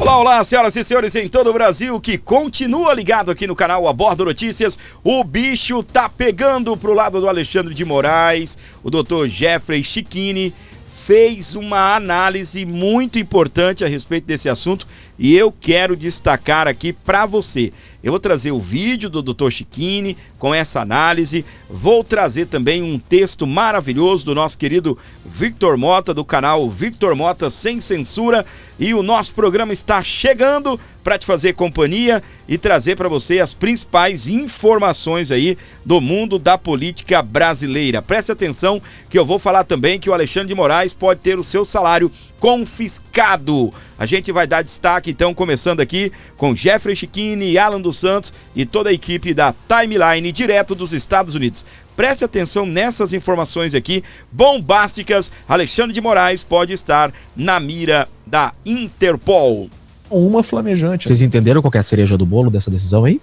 Olá, olá, senhoras e senhores em todo o Brasil que continua ligado aqui no canal Abordo Notícias. O bicho tá pegando pro lado do Alexandre de Moraes. O doutor Jeffrey Chicchini fez uma análise muito importante a respeito desse assunto e eu quero destacar aqui para você. Eu vou trazer o vídeo do Dr. Chicchini com essa análise, vou trazer também um texto maravilhoso do nosso querido Victor Mota, do canal Victor Mota Sem Censura, e o nosso programa está chegando para te fazer companhia e trazer para você as principais informações aí do mundo da política brasileira. Preste atenção que eu vou falar também que o Alexandre de Moraes pode ter o seu salário confiscado. A gente vai dar destaque então, começando aqui com Jeffrey Chicchini, Alan dos Santos e toda a equipe da Timeline, direto dos Estados Unidos. Preste atenção nessas informações aqui, bombásticas. Alexandre de Moraes pode estar na mira da Interpol. Uma flamejante. Vocês entenderam qual que é a cereja do bolo dessa decisão aí?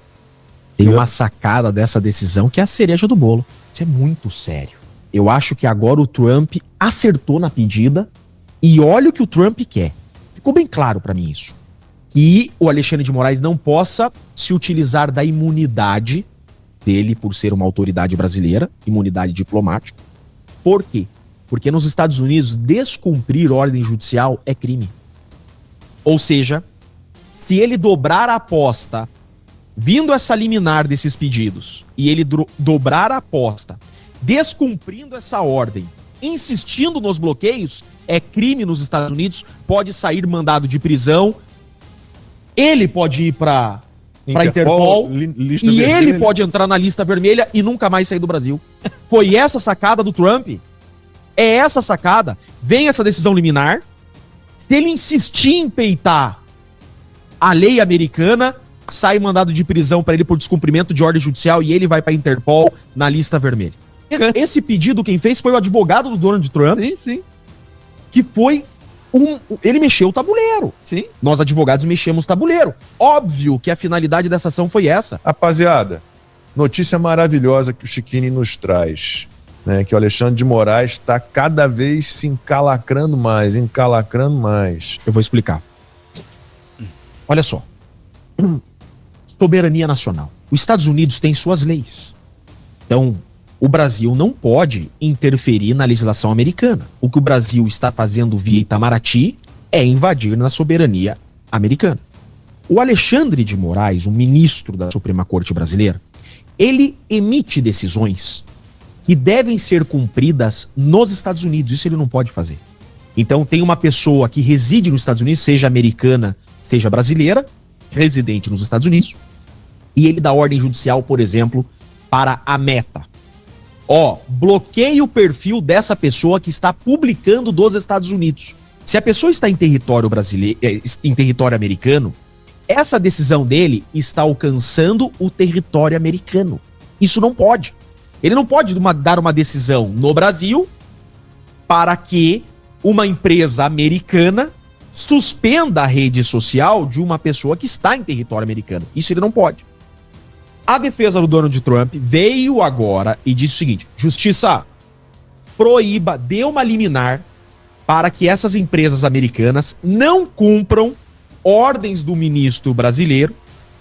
Tem uma sacada dessa decisão que é a cereja do bolo. Isso é muito sério. Eu acho que agora o Trump acertou na pedida e olha o que o Trump quer. Ficou bem claro pra mim isso. Que o Alexandre de Moraes não possa se utilizar da imunidade dele por ser uma autoridade brasileira, imunidade diplomática. Por quê? Porque nos Estados Unidos descumprir ordem judicial é crime. Ou seja, se ele dobrar a aposta, vindo essa liminar desses pedidos, e ele dobrar a aposta, descumprindo essa ordem, insistindo nos bloqueios, é crime nos Estados Unidos, pode sair mandado de prisão, ele pode ir para Interpol e ele pode entrar na lista vermelha e nunca mais sair do Brasil. Foi essa sacada do Trump? É essa sacada. Vem essa decisão liminar. Se ele insistir em peitar a lei americana, sai mandado de prisão para ele por descumprimento de ordem judicial e ele vai para Interpol na lista vermelha. Esse pedido quem fez foi o advogado do Donald Trump. Sim, sim. Que foi ele mexeu o tabuleiro. Sim. Nós, advogados, mexemos o tabuleiro. Óbvio que a finalidade dessa ação foi essa. Rapaziada, notícia maravilhosa que o Chicchini nos traz, né? Que o Alexandre de Moraes está cada vez se encalacrando mais. Eu vou explicar. Olha só. Soberania nacional. Os Estados Unidos têm suas leis. Então, o Brasil não pode interferir na legislação americana. O que o Brasil está fazendo via Itamaraty é invadir na soberania americana. O Alexandre de Moraes, o ministro da Suprema Corte brasileira, ele emite decisões que devem ser cumpridas nos Estados Unidos. Isso ele não pode fazer. Então tem uma pessoa que reside nos Estados Unidos, seja americana, seja brasileira, residente nos Estados Unidos, e ele dá ordem judicial, por exemplo, para a Meta. Bloqueie o perfil dessa pessoa que está publicando dos Estados Unidos. Se a pessoa está em território brasileiro, em território americano, essa decisão dele está alcançando o território americano. Isso não pode. Ele não pode dar uma decisão no Brasil para que uma empresa americana suspenda a rede social de uma pessoa que está em território americano. Isso ele não pode. A defesa do Donald Trump veio agora e disse o seguinte: Justiça, proíba, dê uma liminar para que essas empresas americanas não cumpram ordens do ministro brasileiro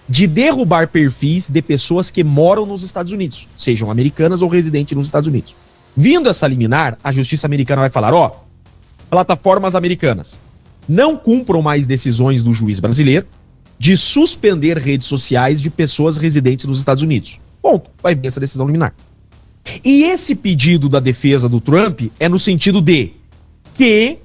de derrubar perfis de pessoas que moram nos Estados Unidos, sejam americanas ou residentes nos Estados Unidos. Vindo essa liminar, a justiça americana vai falar: plataformas americanas, não cumpram mais decisões do juiz brasileiro de suspender redes sociais de pessoas residentes nos Estados Unidos. Ponto. Vai vir essa decisão liminar. E esse pedido da defesa do Trump é no sentido de que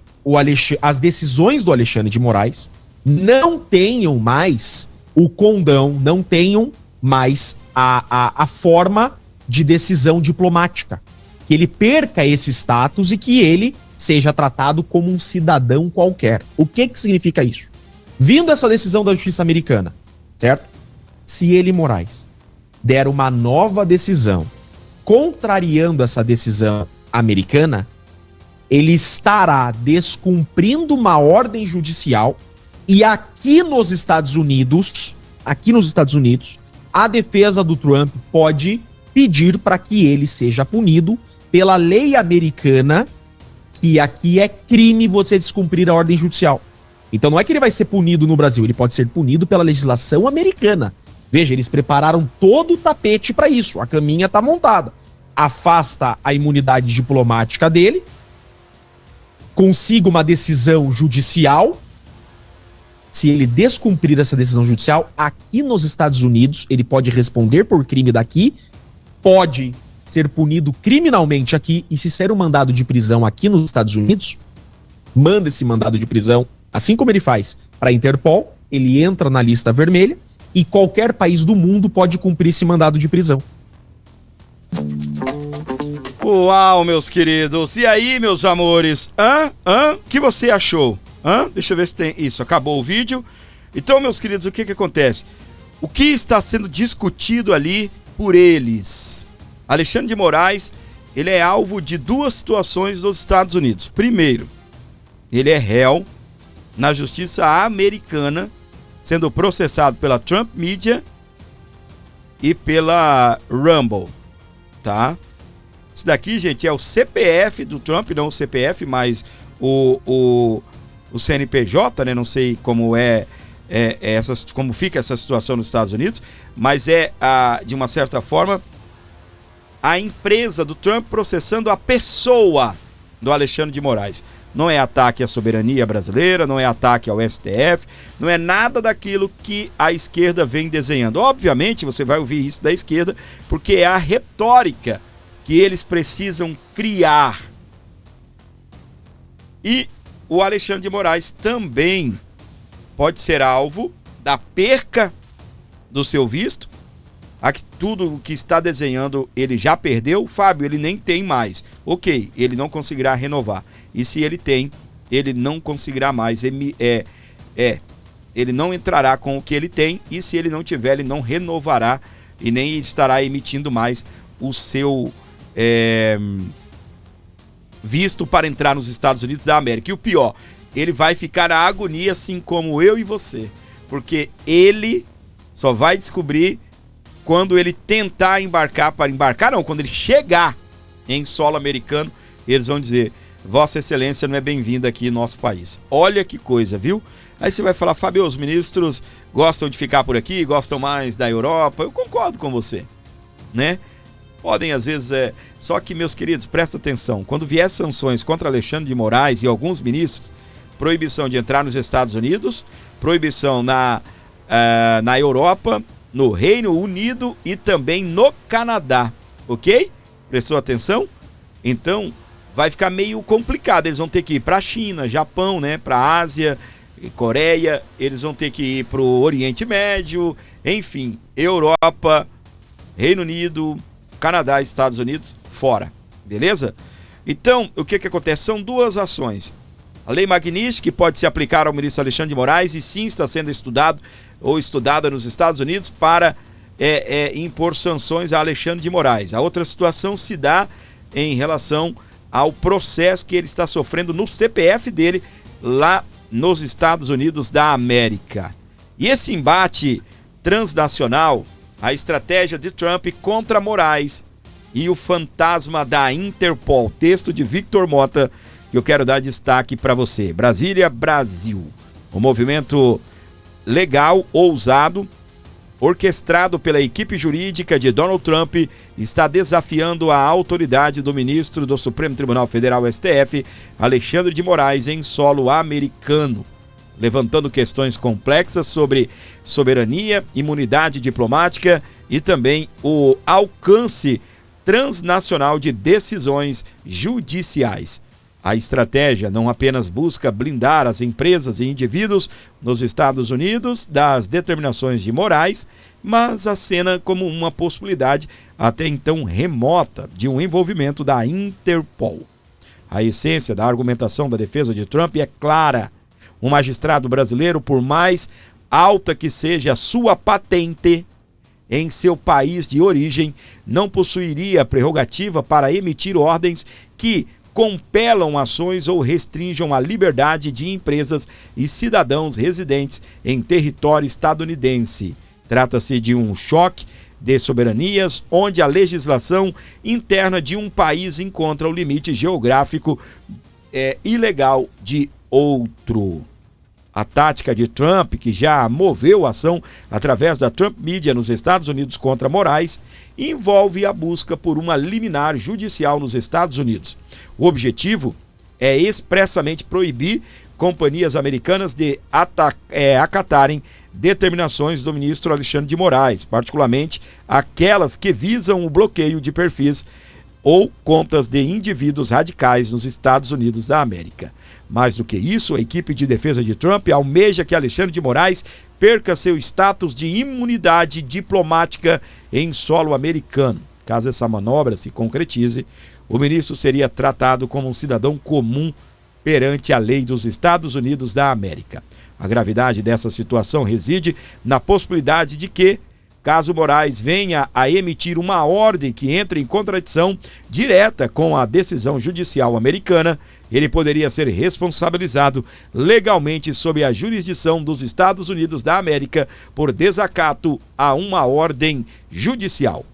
as decisões do Alexandre de Moraes não tenham mais o condão, não tenham mais a forma de decisão diplomática. Que ele perca esse status e que ele seja tratado como um cidadão qualquer. O que significa isso? Vindo essa decisão da justiça americana, certo? Se ele, Moraes, der uma nova decisão contrariando essa decisão americana, ele estará descumprindo uma ordem judicial e aqui nos Estados Unidos, a defesa do Trump pode pedir para que ele seja punido pela lei americana, que aqui é crime você descumprir a ordem judicial. Então não é que ele vai ser punido no Brasil, ele pode ser punido pela legislação americana. Veja, eles prepararam todo o tapete para isso, a caminha tá montada. Afasta a imunidade diplomática dele, consiga uma decisão judicial. Se ele descumprir essa decisão judicial, aqui nos Estados Unidos, ele pode responder por crime daqui, pode ser punido criminalmente aqui, e se sair um mandado de prisão aqui nos Estados Unidos, manda esse mandado de prisão, assim como ele faz para a Interpol, ele entra na lista vermelha e qualquer país do mundo pode cumprir esse mandado de prisão. Uau, meus queridos. E aí, meus amores? O que você achou? Deixa eu ver se tem isso. Acabou o vídeo. Então, meus queridos, o que acontece? O que está sendo discutido ali por eles? Alexandre de Moraes, ele é alvo de duas situações nos Estados Unidos. Primeiro, ele é réu na justiça americana, sendo processado pela Trump Media e pela Rumble, tá? Isso daqui, gente, é o CPF do Trump, não o CPF, mas o CNPJ, né? Não sei como como fica essa situação nos Estados Unidos, mas de uma certa forma, a empresa do Trump processando a pessoa do Alexandre de Moraes. Não é ataque à soberania brasileira, não é ataque ao STF, não é nada daquilo que a esquerda vem desenhando. Obviamente, você vai ouvir isso da esquerda, porque é a retórica que eles precisam criar. E o Alexandre de Moraes também pode ser alvo da perca do seu visto. Tudo o que está desenhando ele já perdeu. Fábio, ele nem tem mais. Ok, ele não conseguirá renovar. E se ele tem, ele não conseguirá mais. Ele não entrará com o que ele tem. E se ele não tiver, ele não renovará e nem estará emitindo mais o seu visto para entrar nos Estados Unidos da América. E o pior, ele vai ficar na agonia assim como eu e você. Porque ele só vai descobrir quando ele tentar quando ele chegar em solo americano, eles vão dizer: Vossa Excelência não é bem-vinda aqui no nosso país. Olha que coisa, viu? Aí você vai falar: Fábio, os ministros gostam de ficar por aqui, gostam mais da Europa. Eu concordo com você, né? Podem às vezes, só que, meus queridos, presta atenção, quando vier sanções contra Alexandre de Moraes e alguns ministros, proibição de entrar nos Estados Unidos, proibição na Europa, no Reino Unido e também no Canadá, ok? Prestou atenção? Então, vai ficar meio complicado. Eles vão ter que ir para a China, Japão, né? Para a Ásia, Coreia. Eles vão ter que ir para o Oriente Médio. Enfim, Europa, Reino Unido, Canadá, Estados Unidos, fora. Beleza? Então, o que acontece? São duas ações. A Lei Magnitsky, que pode se aplicar ao ministro Alexandre de Moraes, e sim está sendo estudado ou estudada nos Estados Unidos para impor sanções a Alexandre de Moraes. A outra situação se dá em relação ao processo que ele está sofrendo no CPF dele lá nos Estados Unidos da América. E esse embate transnacional, a estratégia de Trump contra Moraes e o fantasma da Interpol, texto de Victor Mota, que eu quero dar destaque para você. Brasília, Brasil. O movimento legal, ousado, orquestrado pela equipe jurídica de Donald Trump, está desafiando a autoridade do ministro do Supremo Tribunal Federal, STF, Alexandre de Moraes, em solo americano, levantando questões complexas sobre soberania, imunidade diplomática e também o alcance transnacional de decisões judiciais. A estratégia não apenas busca blindar as empresas e indivíduos nos Estados Unidos das determinações de Moraes, mas acena como uma possibilidade até então remota de um envolvimento da Interpol. A essência da argumentação da defesa de Trump é clara. Um magistrado brasileiro, por mais alta que seja a sua patente em seu país de origem, não possuiria prerrogativa para emitir ordens que compelam ações ou restringam a liberdade de empresas e cidadãos residentes em território estadunidense. Trata-se de um choque de soberanias, onde a legislação interna de um país encontra o limite geográfico ilegal de outro. A tática de Trump, que já moveu a ação através da Trump Media nos Estados Unidos contra Moraes, envolve a busca por uma liminar judicial nos Estados Unidos. O objetivo é expressamente proibir companhias americanas de acatarem determinações do ministro Alexandre de Moraes, particularmente aquelas que visam o bloqueio de perfis ou contas de indivíduos radicais nos Estados Unidos da América. Mais do que isso, a equipe de defesa de Trump almeja que Alexandre de Moraes perca seu status de imunidade diplomática em solo americano. Caso essa manobra se concretize, o ministro seria tratado como um cidadão comum perante a lei dos Estados Unidos da América. A gravidade dessa situação reside na possibilidade de que, caso Moraes venha a emitir uma ordem que entre em contradição direta com a decisão judicial americana, ele poderia ser responsabilizado legalmente sob a jurisdição dos Estados Unidos da América por desacato a uma ordem judicial.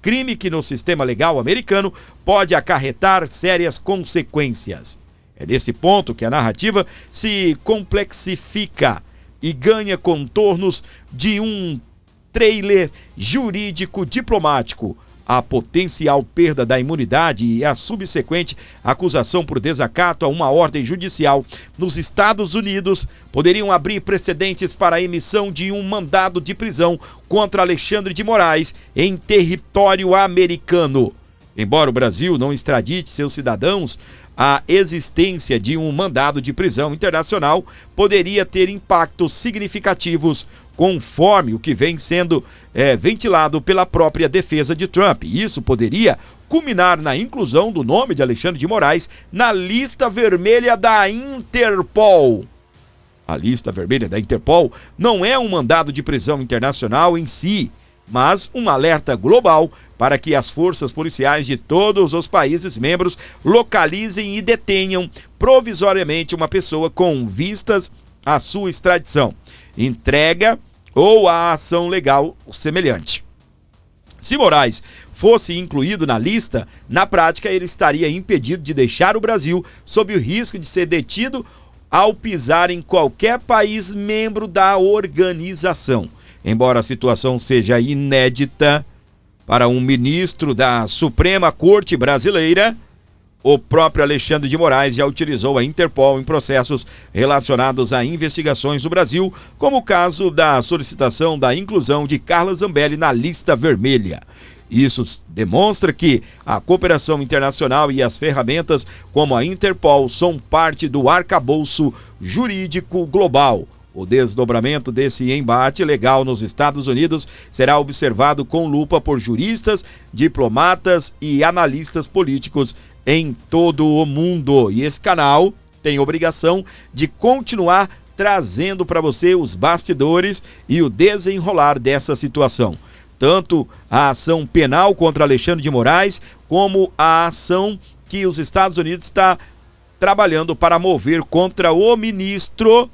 Crime que no sistema legal americano pode acarretar sérias consequências. É nesse ponto que a narrativa se complexifica e ganha contornos de um trailer jurídico diplomático. A potencial perda da imunidade e a subsequente acusação por desacato a uma ordem judicial nos Estados Unidos poderiam abrir precedentes para a emissão de um mandado de prisão contra Alexandre de Moraes em território americano. Embora o Brasil não extradite seus cidadãos, a existência de um mandado de prisão internacional poderia ter impactos significativos, conforme o que vem sendo ventilado pela própria defesa de Trump. Isso poderia culminar na inclusão do nome de Alexandre de Moraes na lista vermelha da Interpol. A lista vermelha da Interpol não é um mandado de prisão internacional em si, mas um alerta global para que as forças policiais de todos os países membros localizem e detenham provisoriamente uma pessoa com vistas à sua extradição, entrega ou a ação legal semelhante. Se Moraes fosse incluído na lista, na prática ele estaria impedido de deixar o Brasil sob o risco de ser detido ao pisar em qualquer país membro da organização. Embora a situação seja inédita para um ministro da Suprema Corte Brasileira, o próprio Alexandre de Moraes já utilizou a Interpol em processos relacionados a investigações do Brasil, como o caso da solicitação da inclusão de Carla Zambelli na lista vermelha. Isso demonstra que a cooperação internacional e as ferramentas como a Interpol são parte do arcabouço jurídico global. O desdobramento desse embate legal nos Estados Unidos será observado com lupa por juristas, diplomatas e analistas políticos em todo o mundo. E esse canal tem obrigação de continuar trazendo para você os bastidores e o desenrolar dessa situação. Tanto a ação penal contra Alexandre de Moraes, como a ação que os Estados Unidos está trabalhando para mover contra o ministro,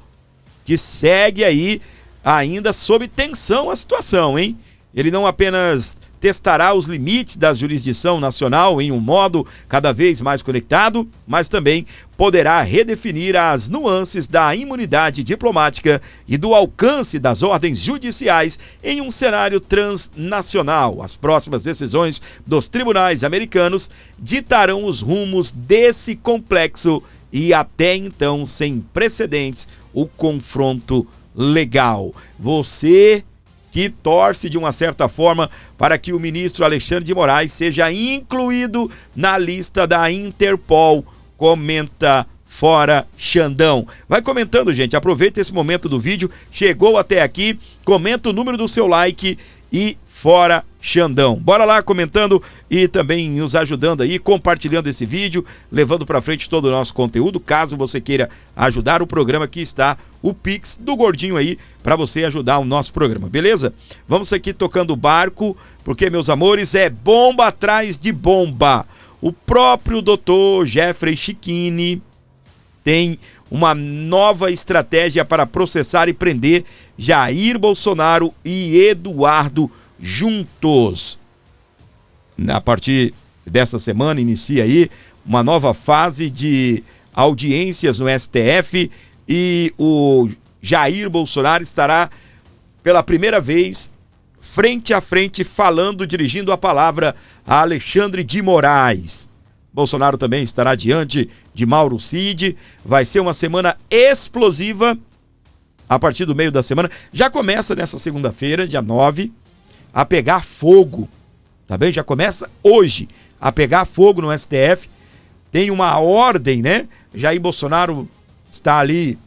que segue aí ainda sob tensão a situação, hein? Ele não apenas testará os limites da jurisdição nacional em um modo cada vez mais conectado, mas também poderá redefinir as nuances da imunidade diplomática e do alcance das ordens judiciais em um cenário transnacional. As próximas decisões dos tribunais americanos ditarão os rumos desse complexo e até então sem precedentes o confronto legal. Você que torce de uma certa forma para que o ministro Alexandre de Moraes seja incluído na lista da Interpol, comenta Fora Xandão. Vai comentando, gente, aproveita esse momento do vídeo, chegou até aqui, comenta o número do seu like e Fora Xandão. Bora lá comentando e também nos ajudando aí, compartilhando esse vídeo, levando para frente todo o nosso conteúdo. Caso você queira ajudar o programa, aqui está o Pix do Gordinho aí para você ajudar o nosso programa, beleza? Vamos aqui tocando o barco, porque, meus amores, é bomba atrás de bomba. O próprio Dr. Jeffrey Chicchini tem uma nova estratégia para processar e prender Jair Bolsonaro e Eduardo juntos. A partir dessa semana inicia aí uma nova fase de audiências no STF e o Jair Bolsonaro estará pela primeira vez frente a frente falando, dirigindo a palavra a Alexandre de Moraes. Bolsonaro também estará diante de Mauro Cid. Vai ser uma semana explosiva a partir do meio da semana. Já começa nessa segunda-feira, dia 9, a pegar fogo, tá bem? Já começa hoje a pegar fogo no STF. Tem uma ordem, né? Jair Bolsonaro está ali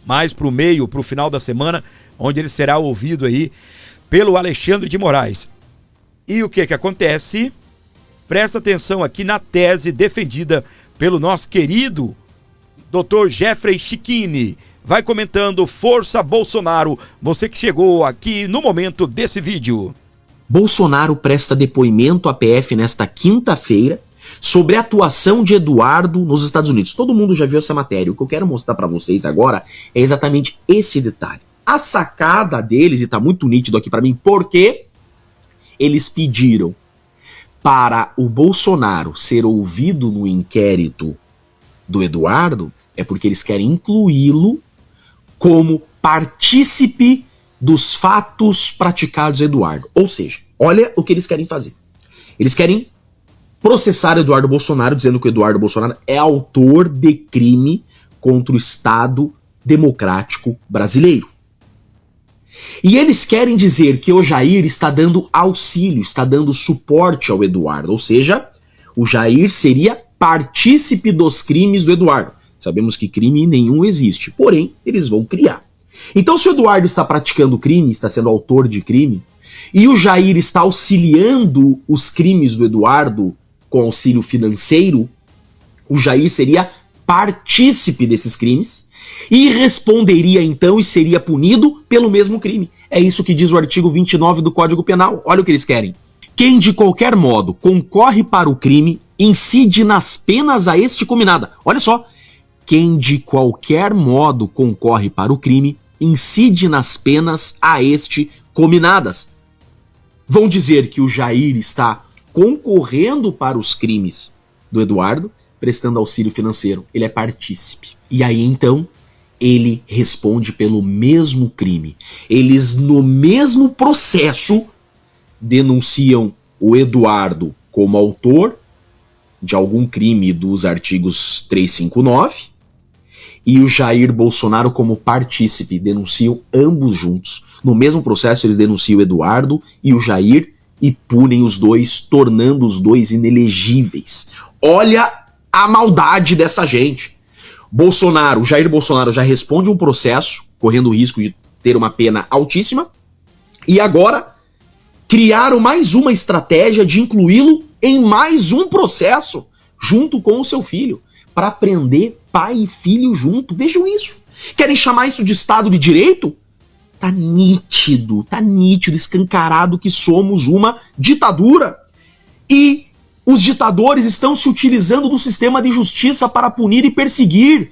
mais pro meio, pro final da semana, onde ele será ouvido aí pelo Alexandre de Moraes. E o que acontece? Presta atenção aqui na tese defendida pelo nosso querido Dr. Jeffrey Chicchini. Vai comentando, força Bolsonaro, você que chegou aqui no momento desse vídeo. Bolsonaro presta depoimento à PF nesta quinta-feira sobre a atuação de Eduardo nos Estados Unidos. Todo mundo já viu essa matéria. O que eu quero mostrar para vocês agora é exatamente esse detalhe. A sacada deles, e tá muito nítido aqui para mim, porque eles pediram para o Bolsonaro ser ouvido no inquérito do Eduardo, é porque eles querem incluí-lo como partícipe dos fatos praticados a Eduardo. Ou seja, olha o que eles querem fazer. Eles querem processar Eduardo Bolsonaro, dizendo que o Eduardo Bolsonaro é autor de crime contra o Estado Democrático Brasileiro. E eles querem dizer que o Jair está dando auxílio, está dando suporte ao Eduardo, ou seja, o Jair seria partícipe dos crimes do Eduardo. Sabemos que crime nenhum existe, porém, eles vão criar. Então, se o Eduardo está praticando crime, está sendo autor de crime, e o Jair está auxiliando os crimes do Eduardo com auxílio financeiro, o Jair seria partícipe desses crimes e responderia então e seria punido pelo mesmo crime. É isso que diz o artigo 29 do Código Penal. Olha o que eles querem. Quem de qualquer modo concorre para o crime incide nas penas a este combinada. Olha só. Quem de qualquer modo concorre para o crime incide nas penas a este combinadas. Vão dizer que o Jair está concorrendo para os crimes do Eduardo, prestando auxílio financeiro. Ele é partícipe. E aí, então, ele responde pelo mesmo crime. Eles, no mesmo processo, denunciam o Eduardo como autor de algum crime dos artigos 359 e o Jair Bolsonaro como partícipe. Denunciam ambos juntos. No mesmo processo, eles denunciam o Eduardo e o Jair e punem os dois, tornando os dois inelegíveis. Olha a maldade dessa gente. Bolsonaro, Jair Bolsonaro já responde um processo, correndo o risco de ter uma pena altíssima, e agora criaram mais uma estratégia de incluí-lo em mais um processo, junto com o seu filho, para prender pai e filho junto. Vejam isso. Querem chamar isso de Estado de Direito? Tá nítido, escancarado que somos uma ditadura. E os ditadores estão se utilizando do sistema de justiça para punir e perseguir.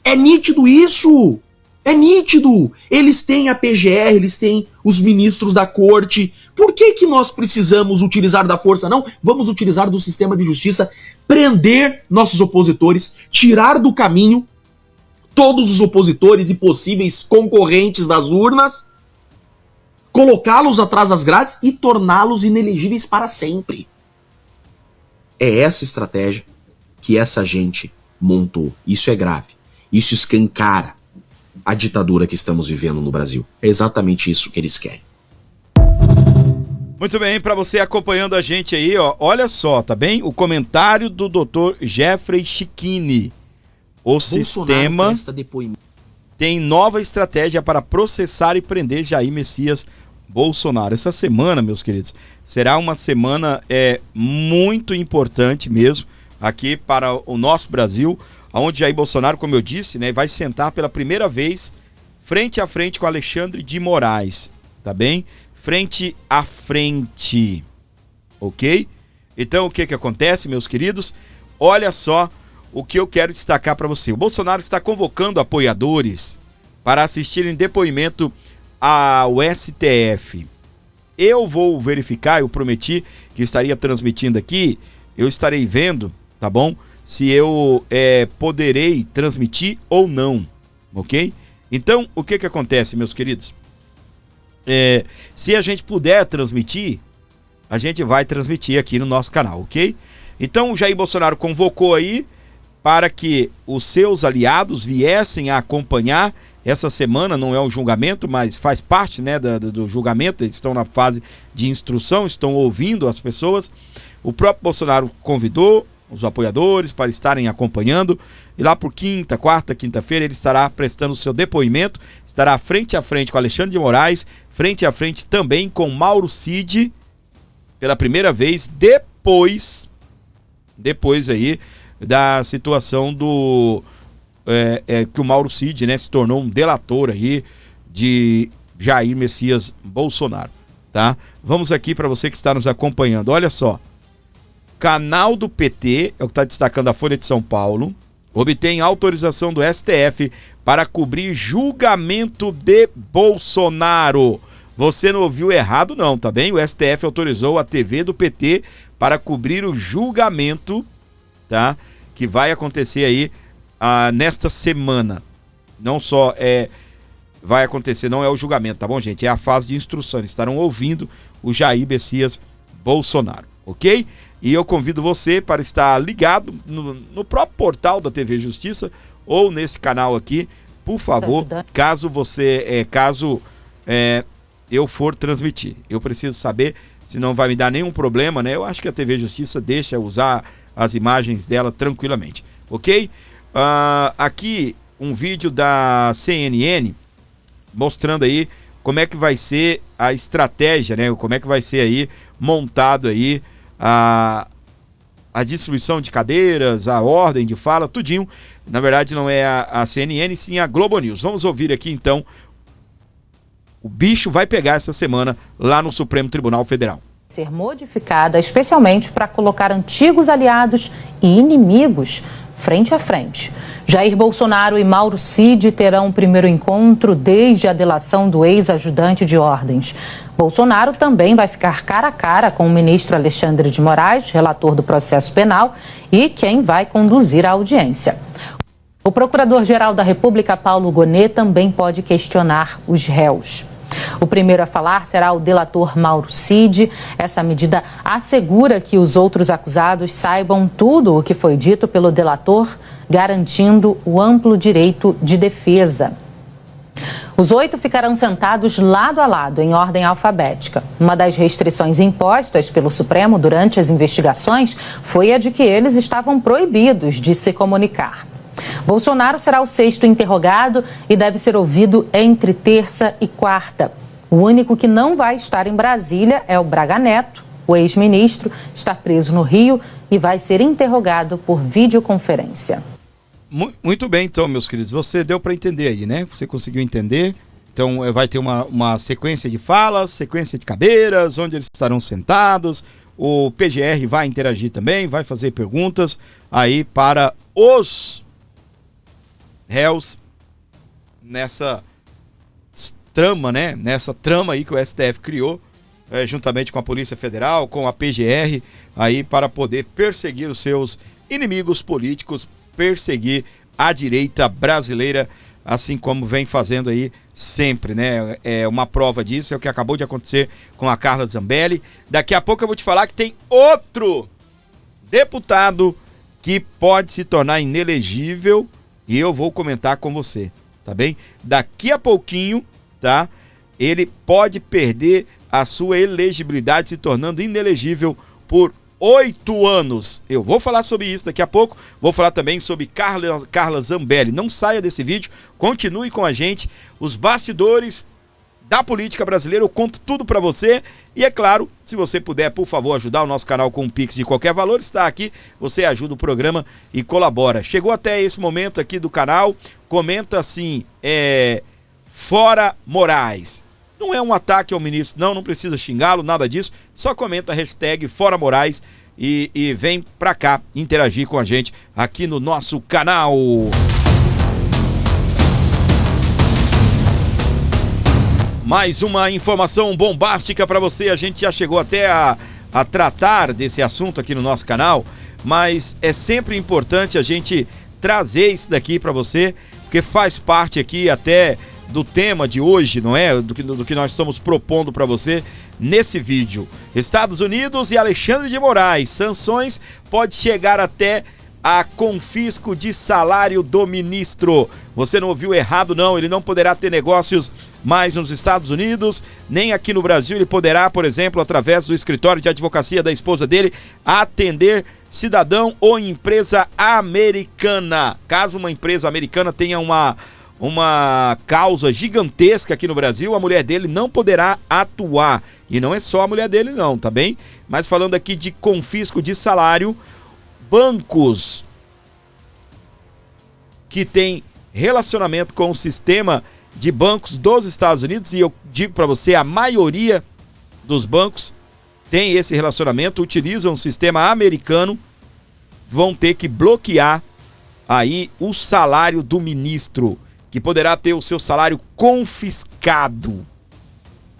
É nítido isso. É nítido. Eles têm a PGR, eles têm os ministros da corte. Por que nós precisamos utilizar da força? Não, vamos utilizar do sistema de justiça, prender nossos opositores, tirar do caminho todos os opositores e possíveis concorrentes das urnas, colocá-los atrás das grades e torná-los inelegíveis para sempre. É essa estratégia que essa gente montou. Isso é grave. Isso escancara a ditadura que estamos vivendo no Brasil. É exatamente isso que eles querem. Muito bem, para você acompanhando a gente aí, ó, olha só, tá bem? O comentário do Dr. Jeffrey Chicchini. O sistema tem nova estratégia para processar e prender Jair Messias Bolsonaro. Essa semana, meus queridos, será uma semana muito importante mesmo aqui para o nosso Brasil, onde Jair Bolsonaro, como eu disse, né, vai sentar pela primeira vez frente a frente com Alexandre de Moraes, tá bem? Frente a frente, ok? Então, o que acontece, meus queridos? Olha só o que eu quero destacar para você. O Bolsonaro está convocando apoiadores para assistirem depoimento ao STF. Eu vou verificar, eu prometi que estaria transmitindo aqui, eu estarei vendo, tá bom? Se eu poderei transmitir ou não, ok? Então, o que acontece, meus queridos? Se a gente puder transmitir, a gente vai transmitir aqui no nosso canal, ok? Então, o Jair Bolsonaro convocou aí para que os seus aliados viessem a acompanhar essa semana. Não é um julgamento, mas faz parte, né, do julgamento. Eles estão na fase de instrução, estão ouvindo as pessoas. O próprio Bolsonaro convidou os apoiadores para estarem acompanhando, e lá por quinta-feira ele estará prestando o seu depoimento, estará frente a frente com Alexandre de Moraes, frente a frente também com Mauro Cid, pela primeira vez, depois aí da situação do que o Mauro Cid, né, se tornou um delator aí de Jair Messias Bolsonaro, tá? Vamos aqui para você que está nos acompanhando, olha só. Canal do PT, é o que está destacando a Folha de São Paulo, obtém autorização do STF para cobrir julgamento de Bolsonaro. Você não ouviu errado não, tá bem? O STF autorizou a TV do PT para cobrir o julgamento, tá? Que vai acontecer aí nesta semana. Não só vai acontecer, não é o julgamento, tá bom, gente? É a fase de instrução. Eles estarão ouvindo o Jair Messias Bolsonaro, ok? E eu convido você para estar ligado no próprio portal da TV Justiça ou nesse canal aqui, por favor, caso eu for transmitir. Eu preciso saber, se não vai me dar nenhum problema, né? Eu acho que a TV Justiça deixa usar as imagens dela tranquilamente, ok? Aqui um vídeo da CNN mostrando aí como é que vai ser a estratégia, né? Como é que vai ser aí montado aí a distribuição de cadeiras, a ordem de fala, tudinho. Na verdade não é a CNN, sim a Globo News. Vamos ouvir aqui então. O bicho vai pegar essa semana lá no Supremo Tribunal Federal. Ser modificada especialmente para colocar antigos aliados e inimigos frente a frente. Jair Bolsonaro e Mauro Cid terão um primeiro encontro desde a delação do ex-ajudante de ordens. Bolsonaro também vai ficar cara a cara com o ministro Alexandre de Moraes, relator do processo penal, e quem vai conduzir a audiência. O Procurador-Geral da República, Paulo Gonet, também pode questionar os réus. O primeiro a falar será o delator Mauro Cid. Essa medida assegura que os outros acusados saibam tudo o que foi dito pelo delator, garantindo o amplo direito de defesa. Os 8 ficarão sentados lado a lado, em ordem alfabética. Uma das restrições impostas pelo Supremo durante as investigações foi a de que eles estavam proibidos de se comunicar. Bolsonaro será o 6º interrogado e deve ser ouvido entre terça e quarta. O único que não vai estar em Brasília é o Braga Neto. O ex-ministro está preso no Rio e vai ser interrogado por videoconferência. Muito bem, então, meus queridos. Você deu para entender aí, né? Você conseguiu entender. Então, vai ter uma sequência de falas, sequência de cadeiras, onde eles estarão sentados. O PGR vai interagir também, vai fazer perguntas aí para os réus nessa trama, né? Nessa trama aí que o STF criou, juntamente com a Polícia Federal, com a PGR, aí para poder perseguir os seus inimigos políticos, perseguir a direita brasileira, assim como vem fazendo aí sempre, né? É uma prova disso, é o que acabou de acontecer com a Carla Zambelli. Daqui a pouco eu vou te falar que tem outro deputado que pode se tornar inelegível e eu vou comentar com você, tá bem? Daqui a pouquinho, tá? Ele pode perder a sua elegibilidade, se tornando inelegível por 8 anos. Eu vou falar sobre isso daqui a pouco. Vou falar também sobre Carla Zambelli. Não saia desse vídeo, continue com a gente. Os bastidores da política brasileira, eu conto tudo pra você. E é claro, se você puder, por favor, ajudar o nosso canal com um Pix de qualquer valor, está aqui, você ajuda o programa e colabora. Chegou até esse momento aqui do canal, comenta assim, fora Moraes. Não é um ataque ao ministro, não precisa xingá-lo, nada disso. Só comenta a hashtag Fora Moraes e vem pra cá interagir com a gente aqui no nosso canal. Mais uma informação bombástica para você. A gente já chegou até a tratar desse assunto aqui no nosso canal, mas é sempre importante a gente trazer isso daqui para você, porque faz parte aqui até do tema de hoje, não é? Do que nós estamos propondo para você nesse vídeo. Estados Unidos e Alexandre de Moraes. Sanções pode chegar até a confisco de salário do ministro. Você não ouviu errado, não. Ele não poderá ter negócios mais nos Estados Unidos, nem aqui no Brasil. Ele poderá, por exemplo, através do escritório de advocacia da esposa dele, atender cidadão ou empresa americana. Caso uma empresa americana tenha uma causa gigantesca aqui no Brasil, a mulher dele não poderá atuar. E não é só a mulher dele não, tá bem? Mas falando aqui de confisco de salário, bancos que têm relacionamento com o sistema de bancos dos Estados Unidos, e eu digo para você, a maioria dos bancos tem esse relacionamento, utilizam o sistema americano, vão ter que bloquear aí o salário do ministro, que poderá ter o seu salário confiscado.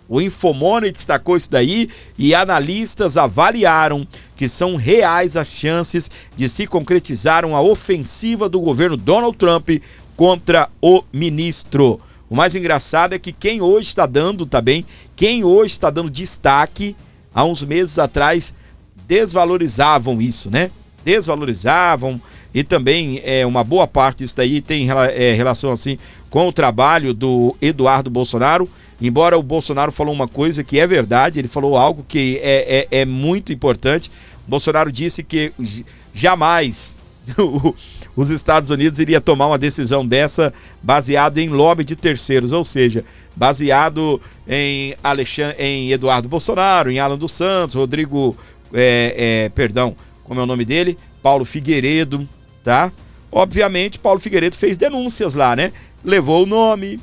O Infomoney destacou isso daí e analistas avaliaram que são reais as chances de se concretizar uma ofensiva do governo Donald Trump contra o ministro. O mais engraçado é que quem hoje está dando destaque, há uns meses atrás desvalorizavam isso, né? Desvalorizavam, e também uma boa parte disso daí tem relação assim com o trabalho do Eduardo Bolsonaro. Embora o Bolsonaro falou uma coisa que é verdade, ele falou algo que é muito importante. O Bolsonaro disse que jamais os Estados Unidos iria tomar uma decisão dessa baseado em lobby de terceiros, ou seja, baseado em Eduardo Bolsonaro, em Alan dos Santos, como é o nome dele? Paulo Figueiredo, tá? Obviamente, Paulo Figueiredo fez denúncias lá, né? Levou o nome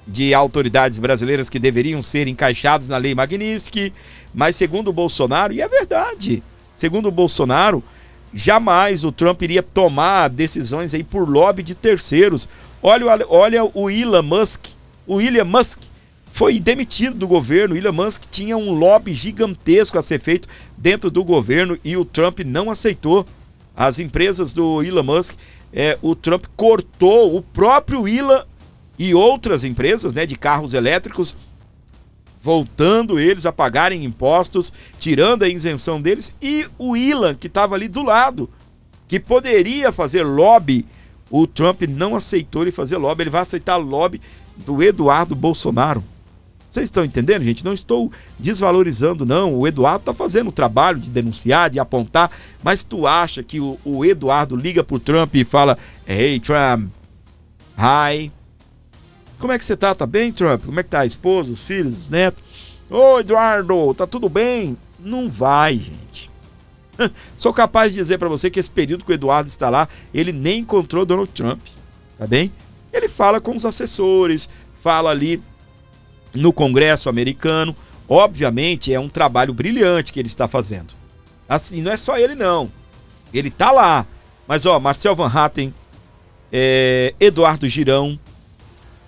de autoridades brasileiras que deveriam ser encaixadas na Lei Magnitsky, mas segundo o Bolsonaro, e é verdade, segundo o Bolsonaro, jamais o Trump iria tomar decisões aí por lobby de terceiros. Olha o Elon Musk. O William Musk foi demitido do governo. O Elon Musk tinha um lobby gigantesco a ser feito dentro do governo e o Trump não aceitou. As empresas do Elon Musk, o Trump cortou o próprio Elon e outras empresas, né, de carros elétricos, voltando eles a pagarem impostos, tirando a isenção deles, e o Elon, que estava ali do lado, que poderia fazer lobby, o Trump não aceitou ele fazer lobby. Ele vai aceitar lobby do Eduardo Bolsonaro. Vocês estão entendendo, gente? Não estou desvalorizando, não. O Eduardo está fazendo o trabalho de denunciar, de apontar, mas tu acha que o Eduardo liga pro Trump e fala: "Hey, Trump, hi, como é que você tá? Tá bem, Trump? Como é que tá a esposa, os filhos, os netos? Ô, Eduardo, tá tudo bem?" Não vai, gente. Sou capaz de dizer para você que esse período que o Eduardo está lá, ele nem encontrou Donald Trump, tá bem? Ele fala com os assessores, fala ali no Congresso americano. Obviamente é um trabalho brilhante que ele está fazendo. Assim, não é só ele não. Ele tá lá. Mas Marcel Van Hatten, Eduardo Girão,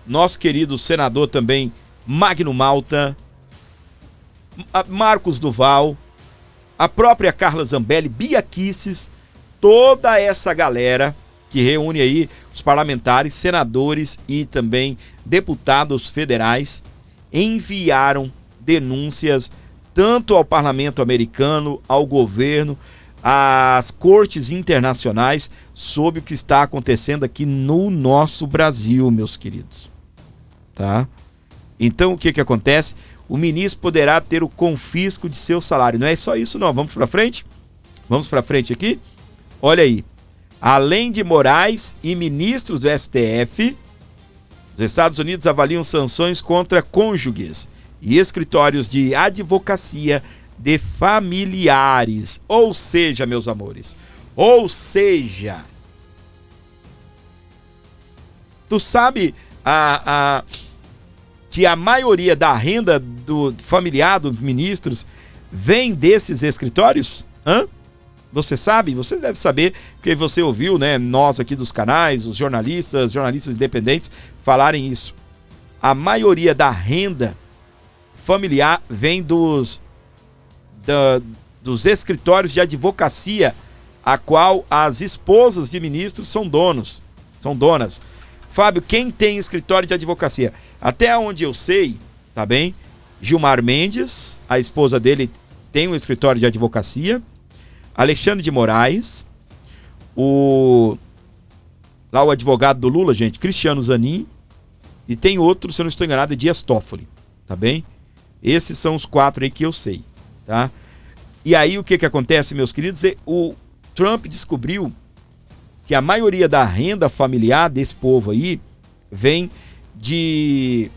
nosso querido senador também, Magno Malta, Marcos Duval, a própria Carla Zambelli, Bia Kicis, toda essa galera que reúne aí os parlamentares, senadores e também deputados federais, enviaram denúncias tanto ao parlamento americano, ao governo, às cortes internacionais, sobre o que está acontecendo aqui no nosso Brasil, meus queridos. Tá? Então, o que acontece? O ministro poderá ter o confisco de seu salário. Não é só isso, não. Vamos para frente? Vamos para frente aqui? Olha aí. Além de Moraes e ministros do STF, os Estados Unidos avaliam sanções contra cônjuges e escritórios de advocacia de familiares. Ou seja, meus amores, tu sabe que a maioria da renda do familiar dos ministros vem desses escritórios? Você sabe? Você deve saber, porque você ouviu, né, nós aqui dos canais, os jornalistas independentes falarem isso. A maioria da renda familiar vem dos escritórios de advocacia, a qual as esposas de ministros são donas. Fábio, quem tem escritório de advocacia? Até onde eu sei, tá bem? Gilmar Mendes, a esposa dele tem um escritório de advocacia. Alexandre de Moraes, o advogado do Lula, gente, Cristiano Zanin, e tem outro, se eu não estou enganado, é Dias Toffoli, tá bem? Esses são os 4 aí que eu sei, tá? E aí o que acontece, meus queridos? O Trump descobriu que a maioria da renda familiar desse povo aí vem de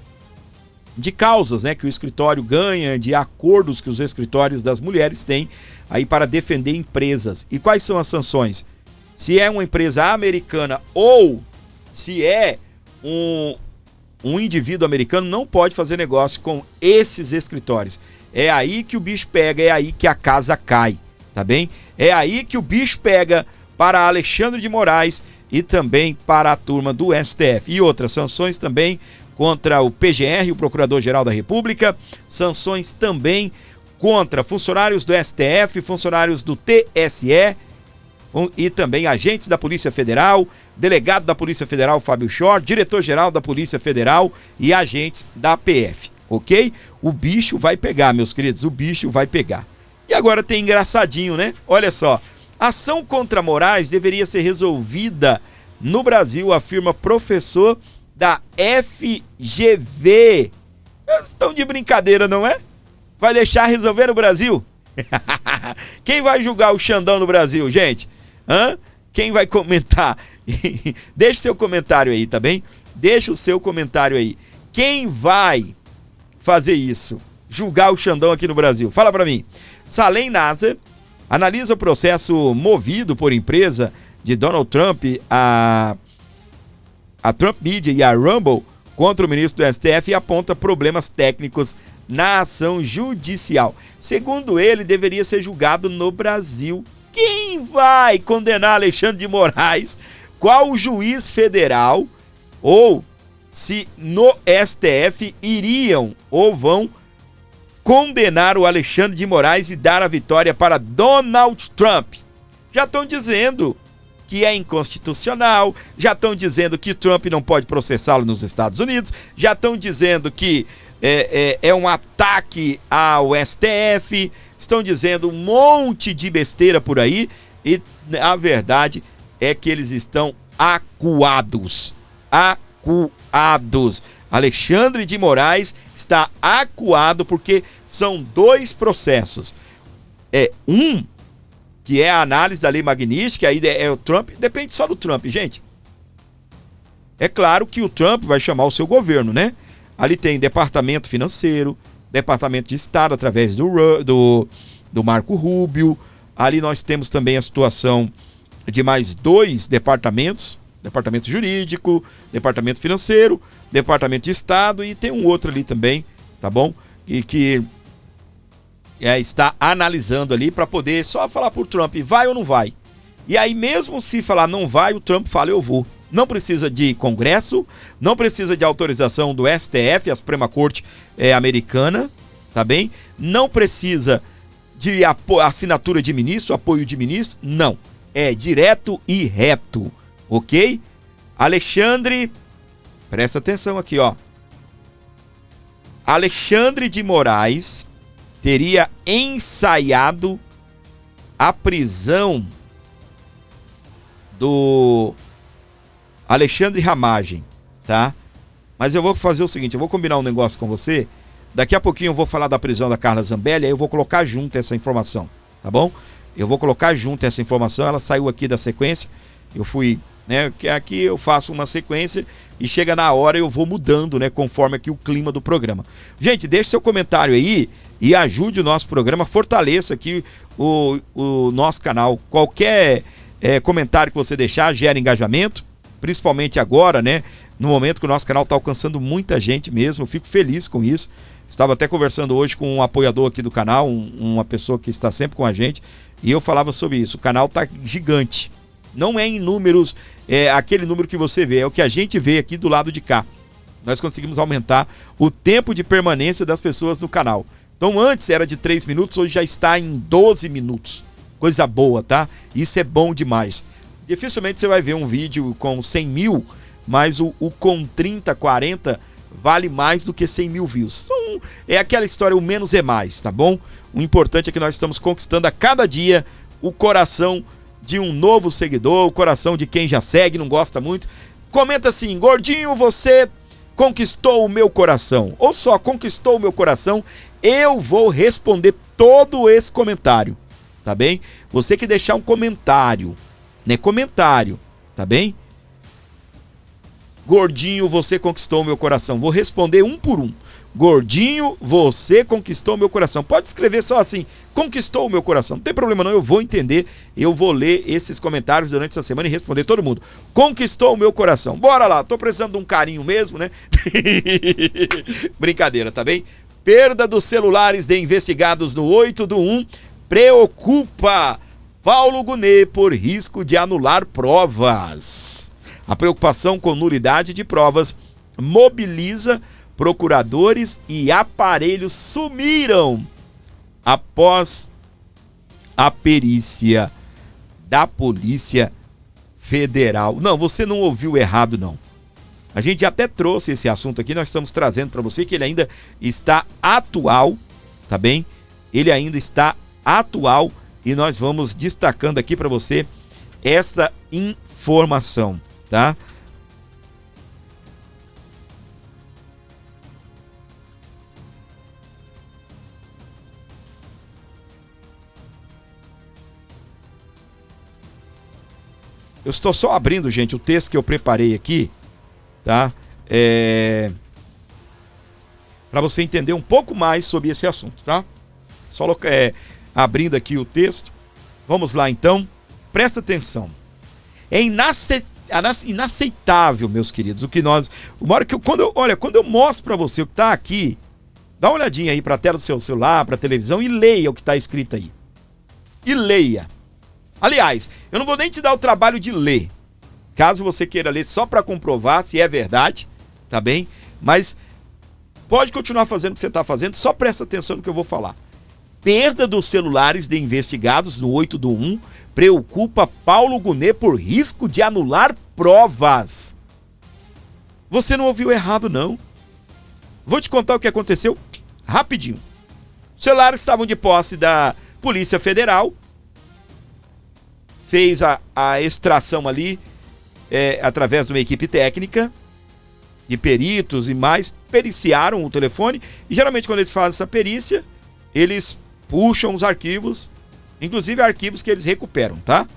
causas, né, que o escritório ganha, de acordos que os escritórios das mulheres têm aí para defender empresas. E quais são as sanções? Se é uma empresa americana ou se é um indivíduo americano, não pode fazer negócio com esses escritórios. É aí que o bicho pega, é aí que a casa cai, tá bem? É aí que o bicho pega para Alexandre de Moraes e também para a turma do STF. E outras sanções também contra o PGR, o Procurador-Geral da República, sanções também contra funcionários do STF, funcionários do TSE e também agentes da Polícia Federal, delegado da Polícia Federal Fábio Short, diretor-geral da Polícia Federal e agentes da PF, ok? O bicho vai pegar, meus queridos, o bicho vai pegar. E agora tem engraçadinho, né? Olha só, ação contra Moraes deveria ser resolvida no Brasil, afirma professor da FGV. Eles estão de brincadeira, não é? Vai deixar resolver no Brasil? Quem vai julgar o Xandão no Brasil, gente? Quem vai comentar? Deixa seu comentário aí, tá bem? Deixa o seu comentário aí. Quem vai fazer isso? Julgar o Xandão aqui no Brasil? Fala pra mim. Salem Nasser analisa o processo movido por empresa de Donald Trump, a Trump Media e a Rumble contra o ministro do STF e aponta problemas técnicos na ação judicial. Segundo ele, deveria ser julgado no Brasil. Quem vai condenar Alexandre de Moraes? Qual juiz federal ou se no STF iriam ou vão condenar o Alexandre de Moraes e dar a vitória para Donald Trump? Já estão dizendo que é inconstitucional, já estão dizendo que Trump não pode processá-lo nos Estados Unidos, já estão dizendo que é um ataque ao STF, estão dizendo um monte de besteira por aí e a verdade é que eles estão acuados. Alexandre de Moraes está acuado porque são 2 processos. Que é a análise da lei Magnitsky, aí é o Trump, depende só do Trump, gente. É claro que o Trump vai chamar o seu governo, né? Ali tem departamento financeiro, departamento de Estado, através do Marco Rubio. Ali nós temos também a situação de mais 2 departamentos, departamento jurídico, departamento financeiro, departamento de Estado e tem um outro ali também, tá bom? E que está analisando ali para poder só falar por Trump, vai ou não vai. E aí mesmo se falar não vai, o Trump fala eu vou. Não precisa de Congresso, não precisa de autorização do STF, a Suprema Corte americana, tá bem? Não precisa de assinatura de ministro, apoio de ministro, não. É direto e reto, ok? Alexandre, presta atenção aqui, ó. Alexandre de Moraes teria ensaiado a prisão do Alexandre Ramagem, tá? Mas eu vou fazer o seguinte, eu vou combinar um negócio com você. Daqui a pouquinho eu vou falar da prisão da Carla Zambelli, aí eu vou colocar junto essa informação, tá bom? Eu vou colocar junto essa informação, ela saiu aqui da sequência, eu fui, né, que aqui eu faço uma sequência e chega na hora eu vou mudando, né, conforme aqui o clima do programa. Gente, deixe seu comentário aí e ajude o nosso programa, fortaleça aqui o nosso canal. Qualquer comentário que você deixar gera engajamento, principalmente agora, né, no momento que o nosso canal está alcançando muita gente mesmo, eu fico feliz com isso. Estava até conversando hoje com um apoiador aqui do canal, uma pessoa que está sempre com a gente, e eu falava sobre isso. O canal está gigante. Não é em números, aquele número que você vê, é o que a gente vê aqui do lado de cá. Nós conseguimos aumentar o tempo de permanência das pessoas no canal. Então antes era de 3 minutos, hoje já está em 12 minutos. Coisa boa, tá? Isso é bom demais. Dificilmente você vai ver um vídeo com 100 mil mas o com 30, 40 vale mais do que 100 mil views. É aquela história, o menos é mais, tá bom? O importante é que nós estamos conquistando a cada dia o coração de um novo seguidor, o coração de quem já segue, não gosta muito. Comenta assim: gordinho, você conquistou o meu coração, ou só conquistou o meu coração. Eu vou responder todo esse comentário, tá bem? Você que deixar um comentário, né? Comentário, tá bem? Gordinho, você conquistou o meu coração. Vou responder um por um. Gordinho, você conquistou o meu coração. Pode escrever só assim: conquistou o meu coração. Não tem problema não, eu vou entender. Eu vou ler esses comentários durante essa semana e responder todo mundo. Conquistou o meu coração. Bora lá, tô precisando de um carinho mesmo, né? Brincadeira, tá bem? Perda dos celulares de investigados no 8 do 1 preocupa Paulo Gonet por risco de anular provas. A preocupação com nulidade de provas mobiliza procuradores e aparelhos sumiram após a perícia da Polícia Federal. Não, você não ouviu errado, não. A gente até trouxe esse assunto aqui, nós estamos trazendo para você que ele ainda está atual, tá bem? Ele ainda está atual e nós vamos destacando aqui para você essa informação, tá? Eu estou só abrindo, gente, o texto que eu preparei aqui, tá? Para você entender um pouco mais sobre esse assunto, tá? Só abrindo aqui o texto. Vamos lá, então. Presta atenção. É inaceitável, meus queridos, o que nós... Quando eu mostro para você o que está aqui, dá uma olhadinha aí para a tela do seu celular, para a televisão e leia o que está escrito aí. E leia. Aliás, eu não vou nem te dar o trabalho de ler, caso você queira ler só para comprovar se é verdade, tá bem? Mas pode continuar fazendo o que você está fazendo, só presta atenção no que eu vou falar. Perda dos celulares de investigados no 8 do 1 preocupa Paulo Gonet por risco de anular provas. Você não ouviu errado, não. Vou te contar o que aconteceu rapidinho. Os celulares estavam de posse da Polícia Federal, fez a extração ali através de uma equipe técnica de peritos e mais, periciaram o telefone e geralmente quando eles fazem essa perícia, eles puxam os arquivos, inclusive arquivos que eles recuperam, tá?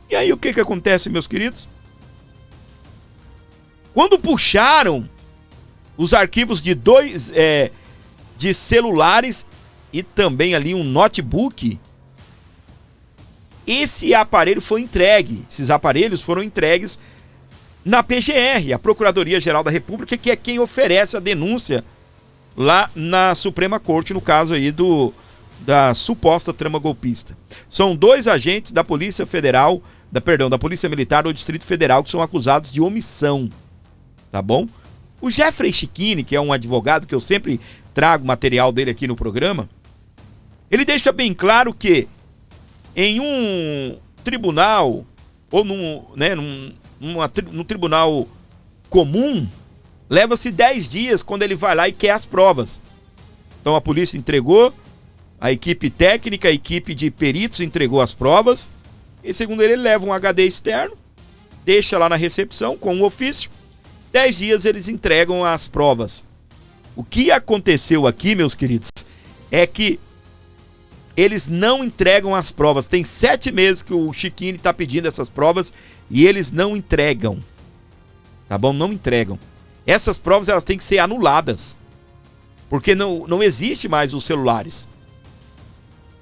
E aí o que acontece, meus queridos? Quando puxaram os arquivos de de celulares e também ali um notebook, esse aparelho foi entregue, esses aparelhos foram entregues na PGR, a Procuradoria-Geral da República, que é quem oferece a denúncia lá na Suprema Corte, no caso aí da suposta trama golpista. São 2 agentes da Polícia Federal, da Polícia Militar do Distrito Federal que são acusados de omissão, tá bom? O Jeffrey Schickini, que é um advogado que eu sempre trago material dele aqui no programa, ele deixa bem claro que em um tribunal, ou num tribunal comum, leva-se 10 dias quando ele vai lá e quer as provas. Então a polícia entregou, a equipe técnica, a equipe de peritos entregou as provas, e segundo ele leva um HD externo, deixa lá na recepção com um ofício, 10 dias eles entregam as provas. O que aconteceu aqui, meus queridos, é que eles não entregam as provas. Tem 7 meses que o Schickini está pedindo essas provas e eles não entregam. Tá bom? Não entregam. Essas provas elas têm que ser anuladas. Porque não existe mais os celulares.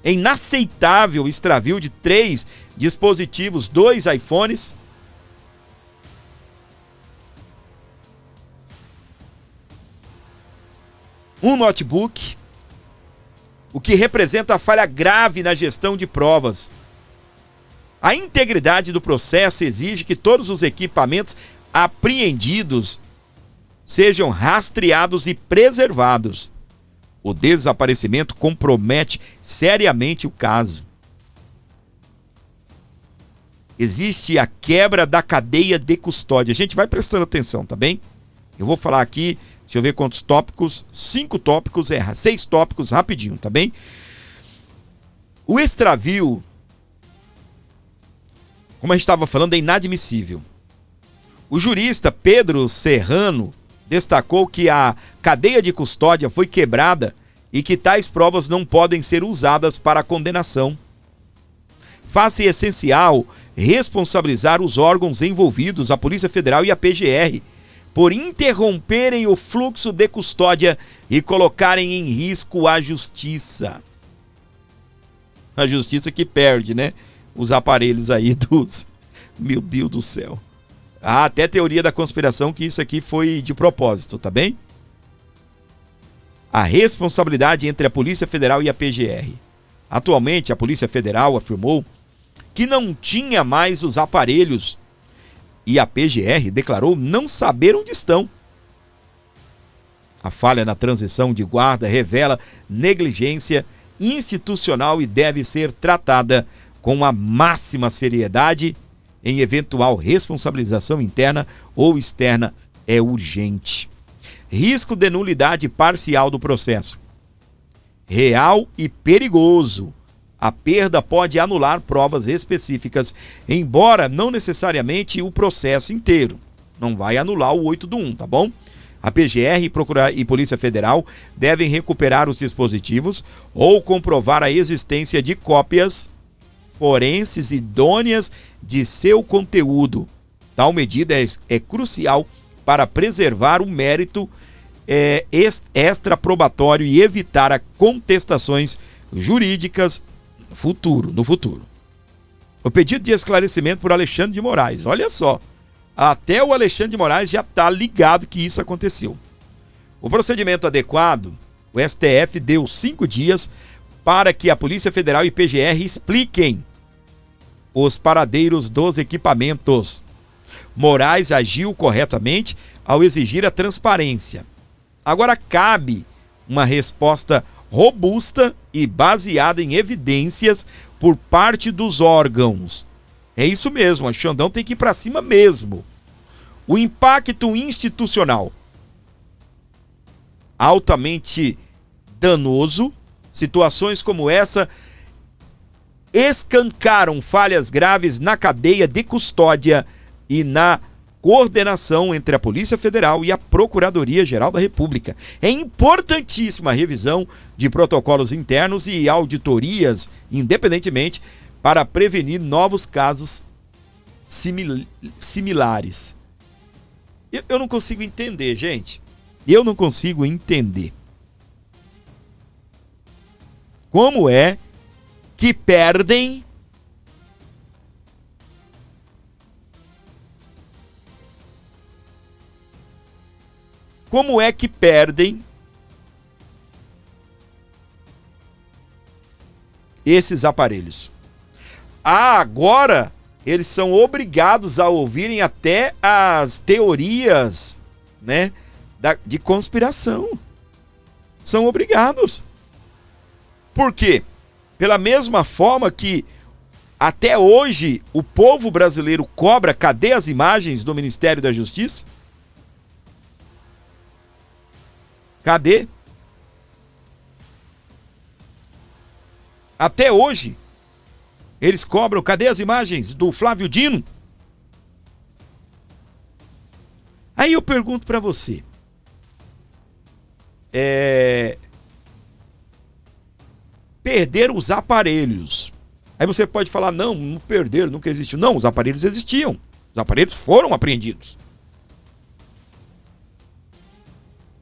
É inaceitável o extravio de 3 dispositivos, 2 iPhones. Um notebook. O que representa a falha grave na gestão de provas. A integridade do processo exige que todos os equipamentos apreendidos sejam rastreados e preservados. O desaparecimento compromete seriamente o caso. existe a quebra da cadeia de custódia. A gente vai prestando atenção, tá bem? Eu vou falar aqui, deixa eu ver quantos tópicos, 6 tópicos rapidinho, tá bem? O extravio, como a gente estava falando, é inadmissível. O jurista Pedro Serrano destacou que a cadeia de custódia foi quebrada e que tais provas não podem ser usadas para a condenação. Faz-se essencial responsabilizar os órgãos envolvidos, a Polícia Federal e a PGR, por interromperem o fluxo de custódia e colocarem em risco a justiça. A justiça que perde, né? Os aparelhos aí dos... Meu Deus do céu. Há até teoria da conspiração que isso aqui foi de propósito, tá bem? A responsabilidade entre a Polícia Federal e a PGR. Atualmente, a Polícia Federal afirmou que não tinha mais os aparelhos e a PGR declarou não saber onde estão. A falha na transição de guarda revela negligência institucional e deve ser tratada com a máxima seriedade. Em eventual responsabilização interna ou externa é urgente. Risco de nulidade parcial do processo. Real e perigoso. A perda pode anular provas específicas, embora não necessariamente o processo inteiro. Não vai anular o 8 do 1, tá bom? A PGR e Polícia Federal devem recuperar os dispositivos ou comprovar a existência de cópias forenses idôneas de seu conteúdo. Tal medida é crucial para preservar o mérito extraprobatório e evitar a contestações jurídicas no futuro. O pedido de esclarecimento por Alexandre de Moraes. Olha só, até o Alexandre de Moraes já está ligado que isso aconteceu. O procedimento adequado, o STF deu 5 dias para que a Polícia Federal e PGR expliquem os paradeiros dos equipamentos. Moraes agiu corretamente ao exigir a transparência. Agora cabe uma resposta robusta e baseada em evidências por parte dos órgãos. É isso mesmo, a Xandão tem que ir para cima mesmo. O impacto institucional. Altamente danoso. Situações como essa escancaram falhas graves na cadeia de custódia e na coordenação entre a Polícia Federal e a Procuradoria-Geral da República. É importantíssima a revisão de protocolos internos e auditorias, independentemente, para prevenir novos casos similares. Eu não consigo entender, gente. Eu não consigo entender. Como é que perdem esses aparelhos? Agora eles são obrigados a ouvirem até as teorias, né, de conspiração. São obrigados. Por quê? Pela mesma forma que até hoje o povo brasileiro cobra, cadê as imagens do Ministério da Justiça? Cadê? Até hoje eles cobram, cadê as imagens do Flávio Dino? Aí eu pergunto para você, perderam os aparelhos. Aí você pode falar, não perderam, nunca existiu. Não, os aparelhos existiam. Os aparelhos foram apreendidos.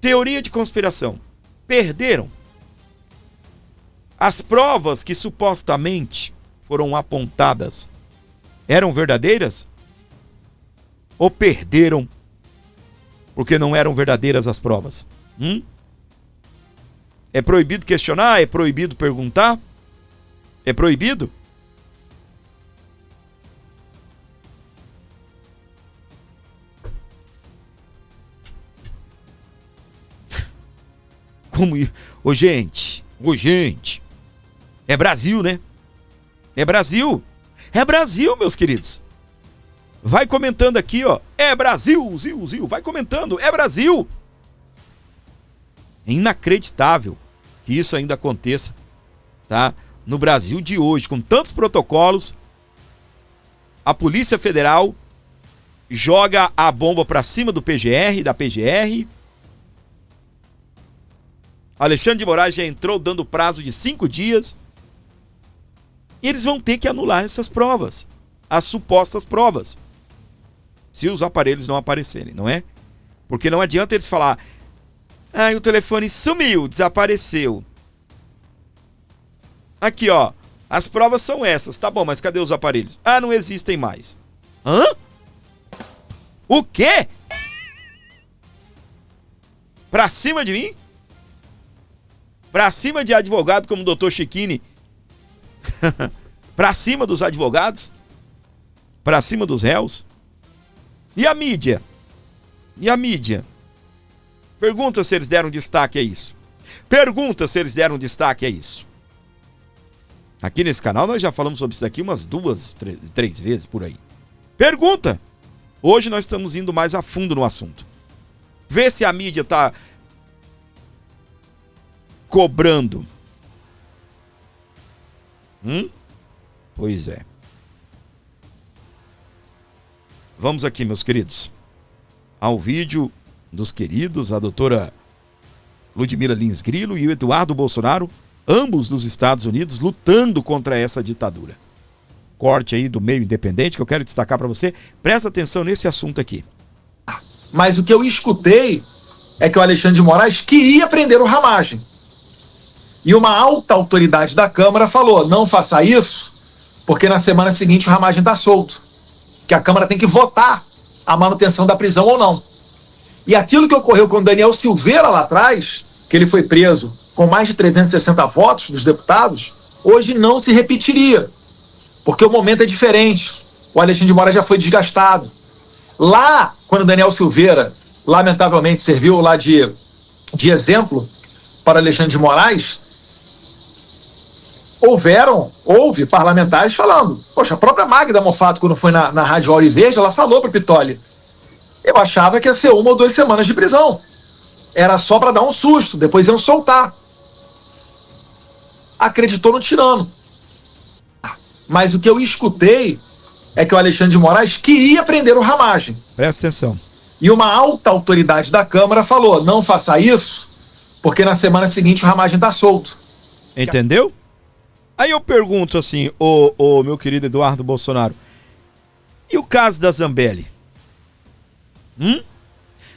Teoria de conspiração. Perderam. As provas que supostamente foram apontadas eram verdadeiras? Ou perderam porque não eram verdadeiras as provas? É proibido questionar? É proibido perguntar? É proibido? Como... Ô, gente. É Brasil, né? É Brasil, meus queridos. Vai comentando aqui, ó. É Brasil, Zil. Vai comentando, é Brasil. É inacreditável que isso ainda aconteça, tá? No Brasil de hoje, com tantos protocolos, a Polícia Federal joga a bomba pra cima do PGR, da PGR. Alexandre de Moraes já entrou dando prazo de 5 dias. E eles vão ter que anular essas provas, as supostas provas, se os aparelhos não aparecerem, não é? Porque não adianta eles falar, o telefone sumiu, desapareceu. Aqui, ó, as provas são essas, tá bom, mas cadê os aparelhos? Não existem mais. Hã? O quê? Pra cima de mim? Pra cima de advogado como o doutor Chiquini? Pra cima dos advogados? Pra cima dos réus? E a mídia? E a mídia? Pergunta se eles deram destaque a isso. Pergunta se eles deram destaque a isso. Aqui nesse canal nós já falamos sobre isso aqui umas 2, 3 vezes por aí. Pergunta! Hoje nós estamos indo mais a fundo no assunto. Vê se a mídia tá cobrando. Pois é. Vamos aqui, meus queridos, ao vídeo dos queridos, a doutora Ludmila Lins Grilo e o Eduardo Bolsonaro, ambos dos Estados Unidos, lutando contra essa ditadura. Corte aí do meio independente que eu quero destacar para você. Presta atenção nesse assunto aqui. Mas o que eu escutei é que o Alexandre de Moraes queria prender o Ramagem. E uma alta autoridade da Câmara falou, não faça isso, porque na semana seguinte o Ramagem está solto. Que a Câmara tem que votar a manutenção da prisão ou não. E aquilo que ocorreu com o Daniel Silveira lá atrás, que ele foi preso com mais de 360 votos dos deputados, hoje não se repetiria. Porque o momento é diferente. O Alexandre de Moraes já foi desgastado. Lá, quando o Daniel Silveira, lamentavelmente, serviu lá de exemplo para Alexandre de Moraes, houve parlamentares falando. Poxa, a própria Magda Mofato, quando foi na Rádio Hora e Veja, ela falou para o Pitoli, eu achava que ia ser 1 ou 2 semanas de prisão. Era só para dar um susto, depois iam soltar. Acreditou no tirano. Mas o que eu escutei é que o Alexandre de Moraes queria prender o Ramagem. Presta atenção. E uma alta autoridade da Câmara falou, não faça isso, porque na semana seguinte o Ramagem está solto. Entendeu? Aí eu pergunto assim, o meu querido Eduardo Bolsonaro, e o caso da Zambelli?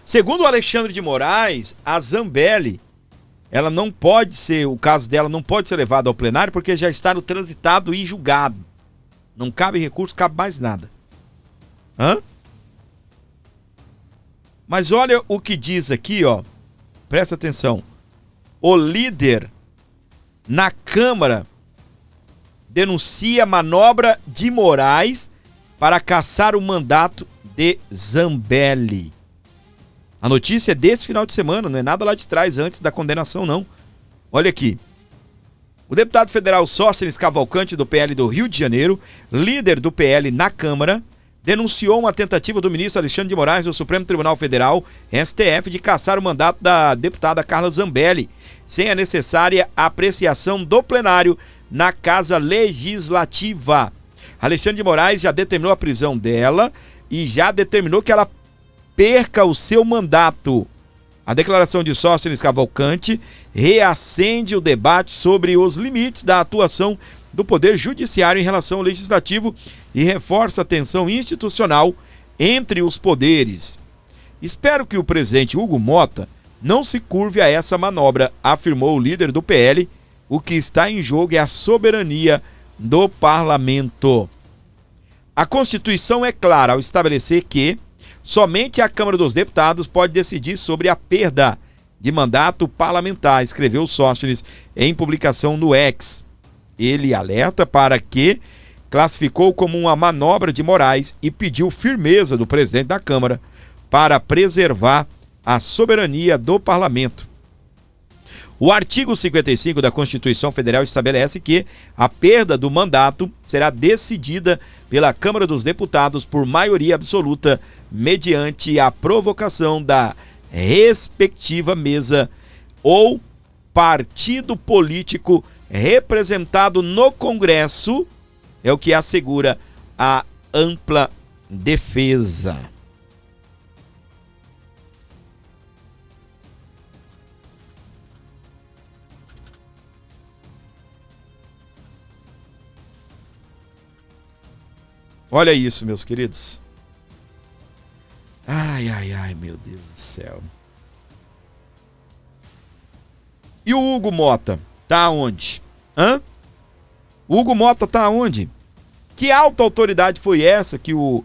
Segundo o Alexandre de Moraes, a Zambelli, ela não pode ser, o caso dela não pode ser levado ao plenário porque já está no transitado e julgado. Não cabe recurso, cabe mais nada. Mas olha o que diz aqui, ó. Presta atenção. O líder na Câmara denuncia manobra de Moraes para caçar o mandato de Zambelli. A notícia é desse final de semana, não é nada lá de trás, antes da condenação, não. Olha aqui. O deputado federal Sóstenes Cavalcante, do PL do Rio de Janeiro, líder do PL na Câmara, denunciou uma tentativa do ministro Alexandre de Moraes do Supremo Tribunal Federal, STF, de caçar o mandato da deputada Carla Zambelli, sem a necessária apreciação do plenário na Casa Legislativa. Alexandre de Moraes já determinou a prisão dela e já determinou que ela perca o seu mandato. A declaração de Sóstenes Cavalcante reacende o debate sobre os limites da atuação do Poder Judiciário em relação ao Legislativo e reforça a tensão institucional entre os poderes. Espero que o presidente Hugo Mota não se curve a essa manobra, afirmou o líder do PL. O que está em jogo é a soberania do parlamento. A Constituição é clara ao estabelecer que somente a Câmara dos Deputados pode decidir sobre a perda de mandato parlamentar, escreveu Sóstenes em publicação no X. Ele alerta para que classificou como uma manobra de Moraes e pediu firmeza do presidente da Câmara para preservar a soberania do parlamento. O artigo 55 da Constituição Federal estabelece que a perda do mandato será decidida pela Câmara dos Deputados por maioria absoluta mediante a provocação da respectiva mesa ou partido político representado no Congresso, é o que assegura a ampla defesa. Olha isso, meus queridos. Ai, ai, ai, meu Deus do céu. E o Hugo Mota? Tá onde? Hã? O Hugo Mota tá onde? Que alta autoridade foi essa que o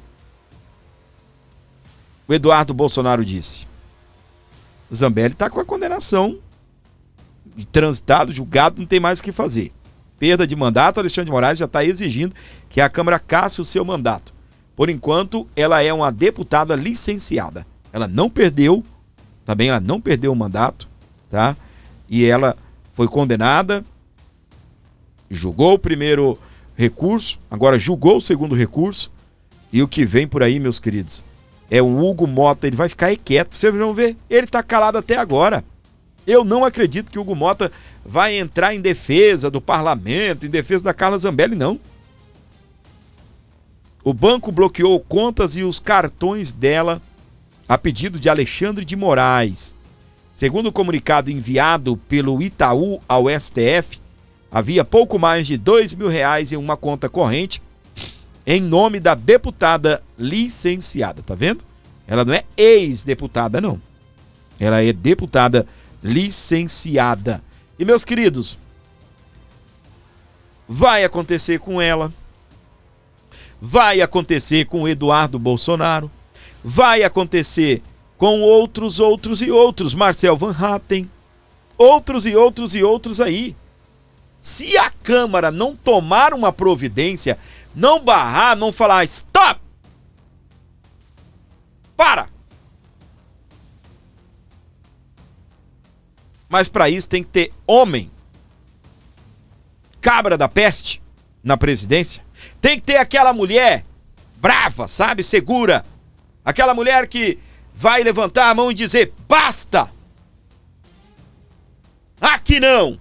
Eduardo Bolsonaro disse? O Zambelli tá com a condenação de transitado, julgado, não tem mais o que fazer. Perda de mandato, Alexandre de Moraes já está exigindo que a Câmara casse o seu mandato. Por enquanto, ela é uma deputada licenciada. Ela não perdeu, tá bem? Ela não perdeu o mandato, tá? E ela foi condenada, julgou o primeiro recurso, agora julgou o segundo recurso. E o que vem por aí, meus queridos, é o Hugo Mota. Ele vai ficar quieto, vocês vão ver. Ele tá calado até agora. Eu não acredito que o Hugo Mota vai entrar em defesa do parlamento, em defesa da Carla Zambelli, não. O banco bloqueou contas e os cartões dela a pedido de Alexandre de Moraes. Segundo o comunicado enviado pelo Itaú ao STF, havia pouco mais de R$2.000 em uma conta corrente em nome da deputada licenciada, tá vendo? Ela não é ex-deputada, não. Ela é deputada licenciada. E, meus queridos, vai acontecer com ela, vai acontecer com o Eduardo Bolsonaro, vai acontecer com outros, Marcel Van Hatten, outros aí. Se a Câmara não tomar uma providência, não barrar, não falar stop, para! Mas para isso tem que ter homem, cabra da peste, na presidência. Tem que ter aquela mulher brava, sabe, segura. Aquela mulher que vai levantar a mão e dizer, basta! Aqui não!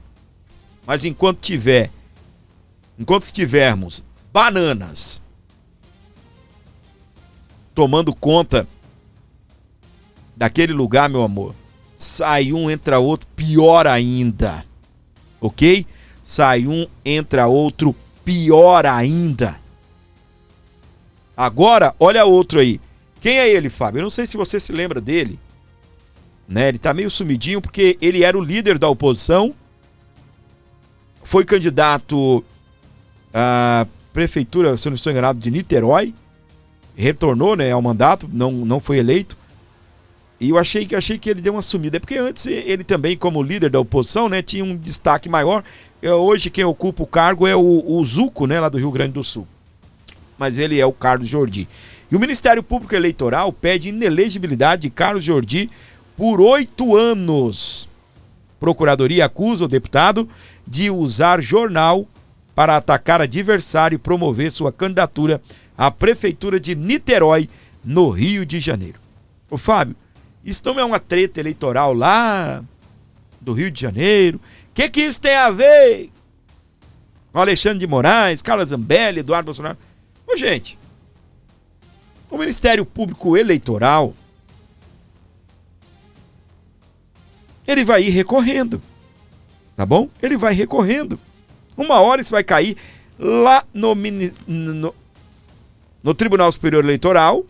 Mas enquanto estivermos bananas tomando conta daquele lugar, meu amor, sai um, entra outro, pior ainda. Ok? Sai um, entra outro, pior ainda. Agora, olha outro aí. Quem é ele, Fábio? Eu não sei se você se lembra dele. Né? Ele tá meio sumidinho porque ele era o líder da oposição. Foi candidato à prefeitura, se eu não estou enganado, de Niterói. Retornou, né, ao mandato, não foi eleito. E eu achei que ele deu uma sumida. É porque antes ele também, como líder da oposição, né, tinha um destaque maior. Hoje quem ocupa o cargo é o Zuco, né, lá do Rio Grande do Sul. Mas ele é o Carlos Jordi. E o Ministério Público Eleitoral pede inelegibilidade de Carlos Jordi por 8 anos. Procuradoria acusa o deputado de usar jornal para atacar adversário e promover sua candidatura à prefeitura de Niterói, no Rio de Janeiro. Ô Fábio, isso não é uma treta eleitoral lá do Rio de Janeiro? O que isso tem a ver com Alexandre de Moraes, Carla Zambelli, Eduardo Bolsonaro? Ô gente, o Ministério Público Eleitoral, ele vai ir recorrendo, tá bom? Ele vai recorrendo. Uma hora isso vai cair lá no Tribunal Superior Eleitoral.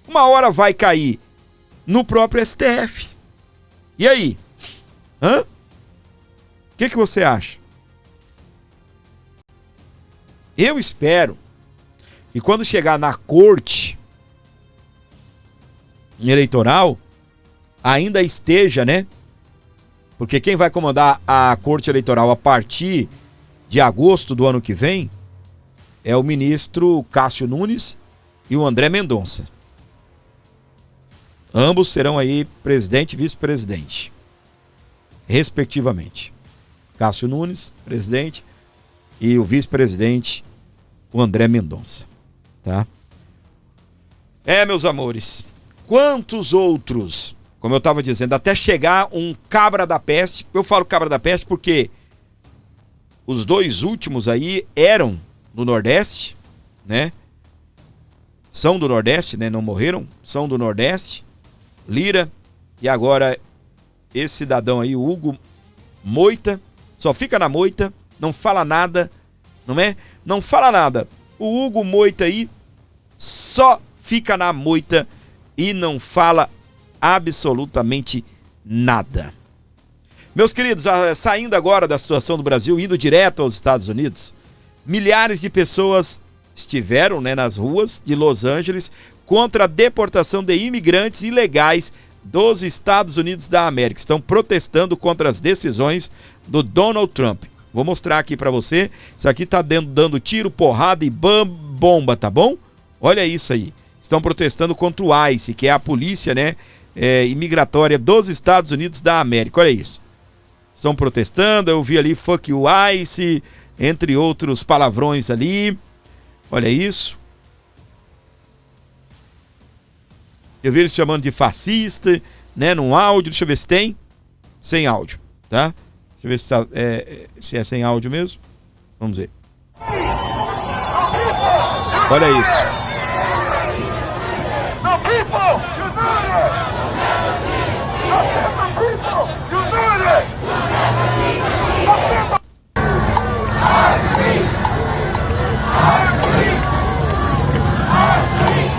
Uma hora vai cair no próprio STF. E aí? Hã? O que você acha? Eu espero que quando chegar na corte eleitoral, ainda esteja, né? Porque quem vai comandar a corte eleitoral a partir de agosto do ano que vem é o ministro Cássio Nunes e o André Mendonça. Ambos serão aí presidente e vice-presidente, respectivamente. Cássio Nunes, presidente, e o vice-presidente, o André Mendonça, tá? Meus amores, quantos outros, como eu estava dizendo, até chegar um cabra da peste. Eu falo cabra da peste porque os dois últimos aí eram do Nordeste, né? São do Nordeste, né? Não morreram, são do Nordeste. Lira, e agora esse cidadão aí, o Hugo Moita, só fica na moita, não fala nada, não é? Não fala nada. O Hugo Moita aí só fica na moita e não fala absolutamente nada. Meus queridos, saindo agora da situação do Brasil, indo direto aos Estados Unidos, milhares de pessoas estiveram, né, nas ruas de Los Angeles contra a deportação de imigrantes ilegais dos Estados Unidos da América. Estão protestando contra as decisões do Donald Trump. Vou mostrar aqui pra você. Isso aqui tá dando tiro, porrada e bomba, tá bom? Olha isso aí. Estão protestando contra o ICE, que é a polícia, né, imigratória dos Estados Unidos da América. Olha isso. Estão protestando, eu vi ali fuck you ICE, entre outros palavrões ali. Olha isso. Eu vi eles chamando de fascista, né, num áudio. Deixa eu ver se tem. Sem áudio, tá? Deixa eu ver se é sem áudio mesmo. Vamos ver. Olha isso.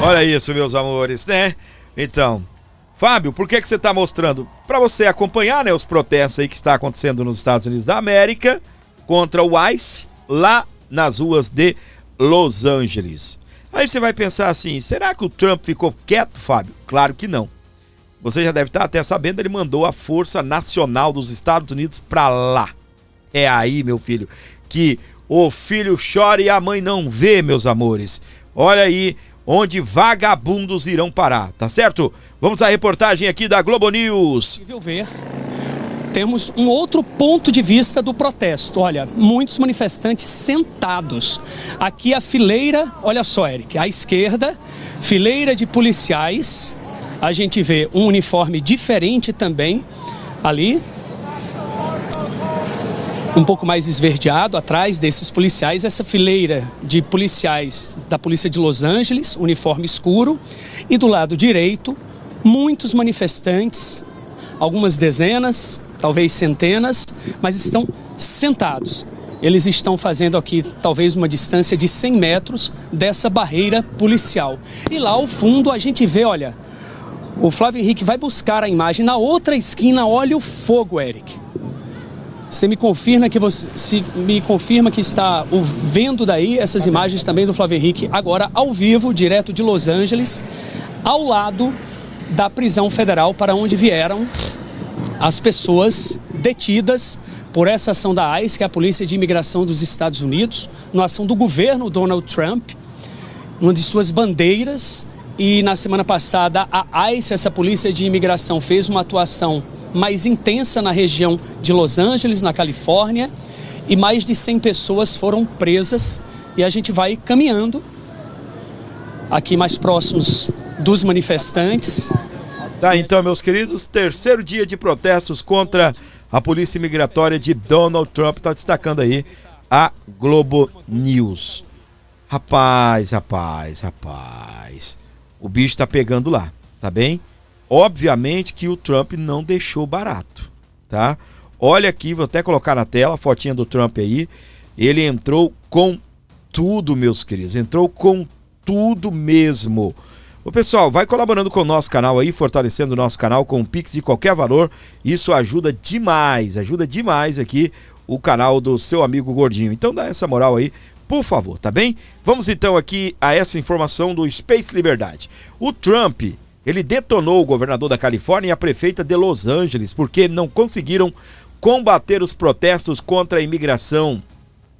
Olha isso, meus amores, né? Então, Fábio, por que você está mostrando? Para você acompanhar, né, os protestos aí que está acontecendo nos Estados Unidos da América contra o ICE lá nas ruas de Los Angeles. Aí você vai pensar assim, será que o Trump ficou quieto, Fábio? Claro que não. Você já deve estar até sabendo, ele mandou a Força Nacional dos Estados Unidos para lá. É aí, meu filho, que o filho chora e a mãe não vê, meus amores. Olha aí onde vagabundos irão parar, tá certo? Vamos à reportagem aqui da Globo News. Ver, temos um outro ponto de vista do protesto. Olha, muitos manifestantes sentados. Aqui a fileira, olha só, Eric, à esquerda, fileira de policiais. A gente vê um uniforme diferente também ali, um pouco mais esverdeado atrás desses policiais, essa fileira de policiais da Polícia de Los Angeles, uniforme escuro, e do lado direito, muitos manifestantes, algumas dezenas, talvez centenas, mas estão sentados. Eles estão fazendo aqui talvez uma distância de 100 metros dessa barreira policial. E lá ao fundo a gente vê, olha, o Flávio Henrique vai buscar a imagem na outra esquina, olha o fogo, Eric. Você me confirma que está vendo daí essas imagens também do Flávio Henrique, agora ao vivo, direto de Los Angeles, ao lado da prisão federal para onde vieram as pessoas detidas por essa ação da ICE, que é a Polícia de Imigração dos Estados Unidos, uma ação do governo Donald Trump, uma de suas bandeiras. E na semana passada a ICE, essa Polícia de Imigração, fez uma atuação mais intensa na região de Los Angeles, na Califórnia, e mais de 100 pessoas foram presas. E a gente vai caminhando aqui mais próximos dos manifestantes. Tá, então, meus queridos, terceiro dia de protestos contra a polícia imigratória de Donald Trump. Tá destacando aí a Globo News. Rapaz. O bicho tá pegando lá, tá bem? Obviamente que o Trump não deixou barato, tá? Olha aqui, vou até colocar na tela a fotinha do Trump aí. Ele entrou com tudo, meus queridos. Entrou com tudo mesmo. Ô pessoal, vai colaborando com o nosso canal aí, fortalecendo o nosso canal com um Pix de qualquer valor. Isso ajuda demais aqui o canal do seu amigo Gordinho. Então dá essa moral aí, por favor, tá bem? Vamos então aqui a essa informação do Space Liberdade. O Trump, ele detonou o governador da Califórnia e a prefeita de Los Angeles porque não conseguiram combater os protestos contra a imigração,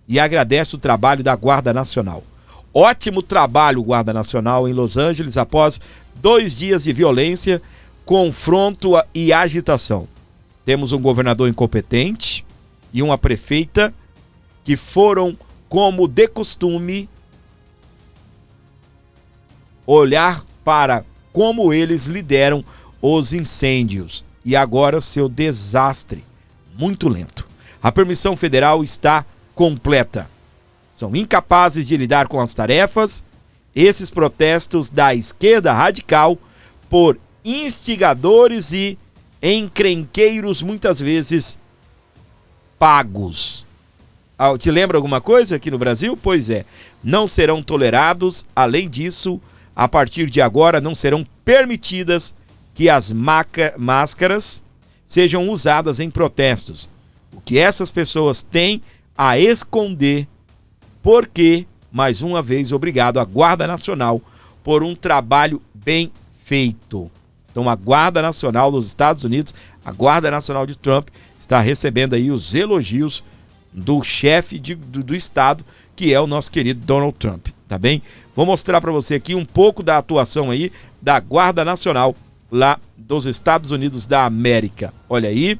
e agradece o trabalho da Guarda Nacional. Ótimo trabalho, Guarda Nacional, em Los Angeles, após 2 dias de violência. confronto e agitação. Temos um governador incompetente e uma prefeita que foram, como de costume, olhar para como eles lideram os incêndios. E agora seu desastre, muito lento. A permissão federal está completa. São incapazes de lidar com as tarefas. Esses protestos da esquerda radical por instigadores e encrenqueiros, muitas vezes pagos. Te lembra alguma coisa aqui no Brasil? Pois é, não serão tolerados. Além disso, a partir de agora não serão permitidas que as máscaras sejam usadas em protestos. O que essas pessoas têm a esconder, porque, mais uma vez, obrigado à Guarda Nacional por um trabalho bem feito. Então, a Guarda Nacional dos Estados Unidos, a Guarda Nacional de Trump, está recebendo aí os elogios do chefe do Estado, que é o nosso querido Donald Trump, tá bem? Vou mostrar para você aqui um pouco da atuação aí da Guarda Nacional lá dos Estados Unidos da América. Olha aí.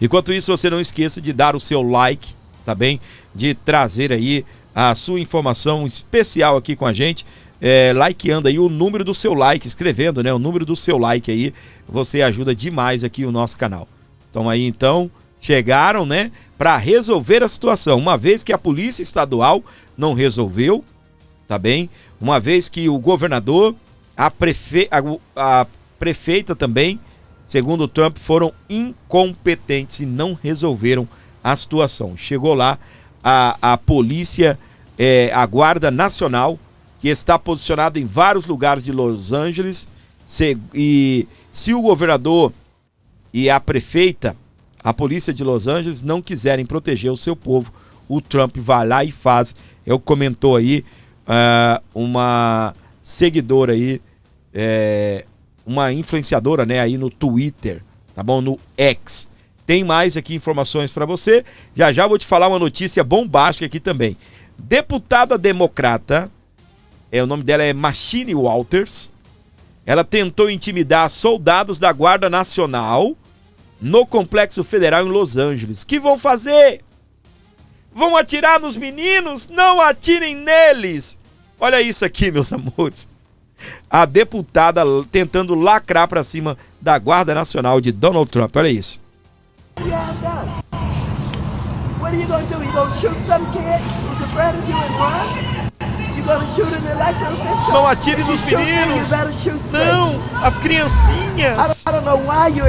Enquanto isso, você não esqueça de dar o seu like, tá bem? De trazer aí a sua informação especial aqui com a gente, likeando aí o número do seu like, escrevendo, né? O número do seu like aí, você ajuda demais aqui o nosso canal. Estão aí então, chegaram, né? Para resolver a situação, uma vez que a Polícia Estadual não resolveu, tá bem? Uma vez que o governador, a prefeita também, segundo o Trump, foram incompetentes e não resolveram a situação. Chegou lá a polícia, a Guarda Nacional, que está posicionada em vários lugares de Los Angeles, e se o governador e a prefeita, a polícia de Los Angeles, não quiserem proteger o seu povo, o Trump vai lá e faz. Eu comentou aí uma seguidora aí, uma influenciadora, né, aí no Twitter, tá bom? No X. Tem mais aqui informações para você. Já vou te falar uma notícia bombástica aqui também. Deputada democrata, o nome dela é Maxine Walters. Ela tentou intimidar soldados da Guarda Nacional no Complexo Federal em Los Angeles. O que vão fazer? Vão atirar nos meninos? Não atirem neles! Olha isso aqui, meus amores. A deputada tentando lacrar para cima da Guarda Nacional de Donald Trump. Olha isso. Não atire nos meninos! Não! As criancinhas!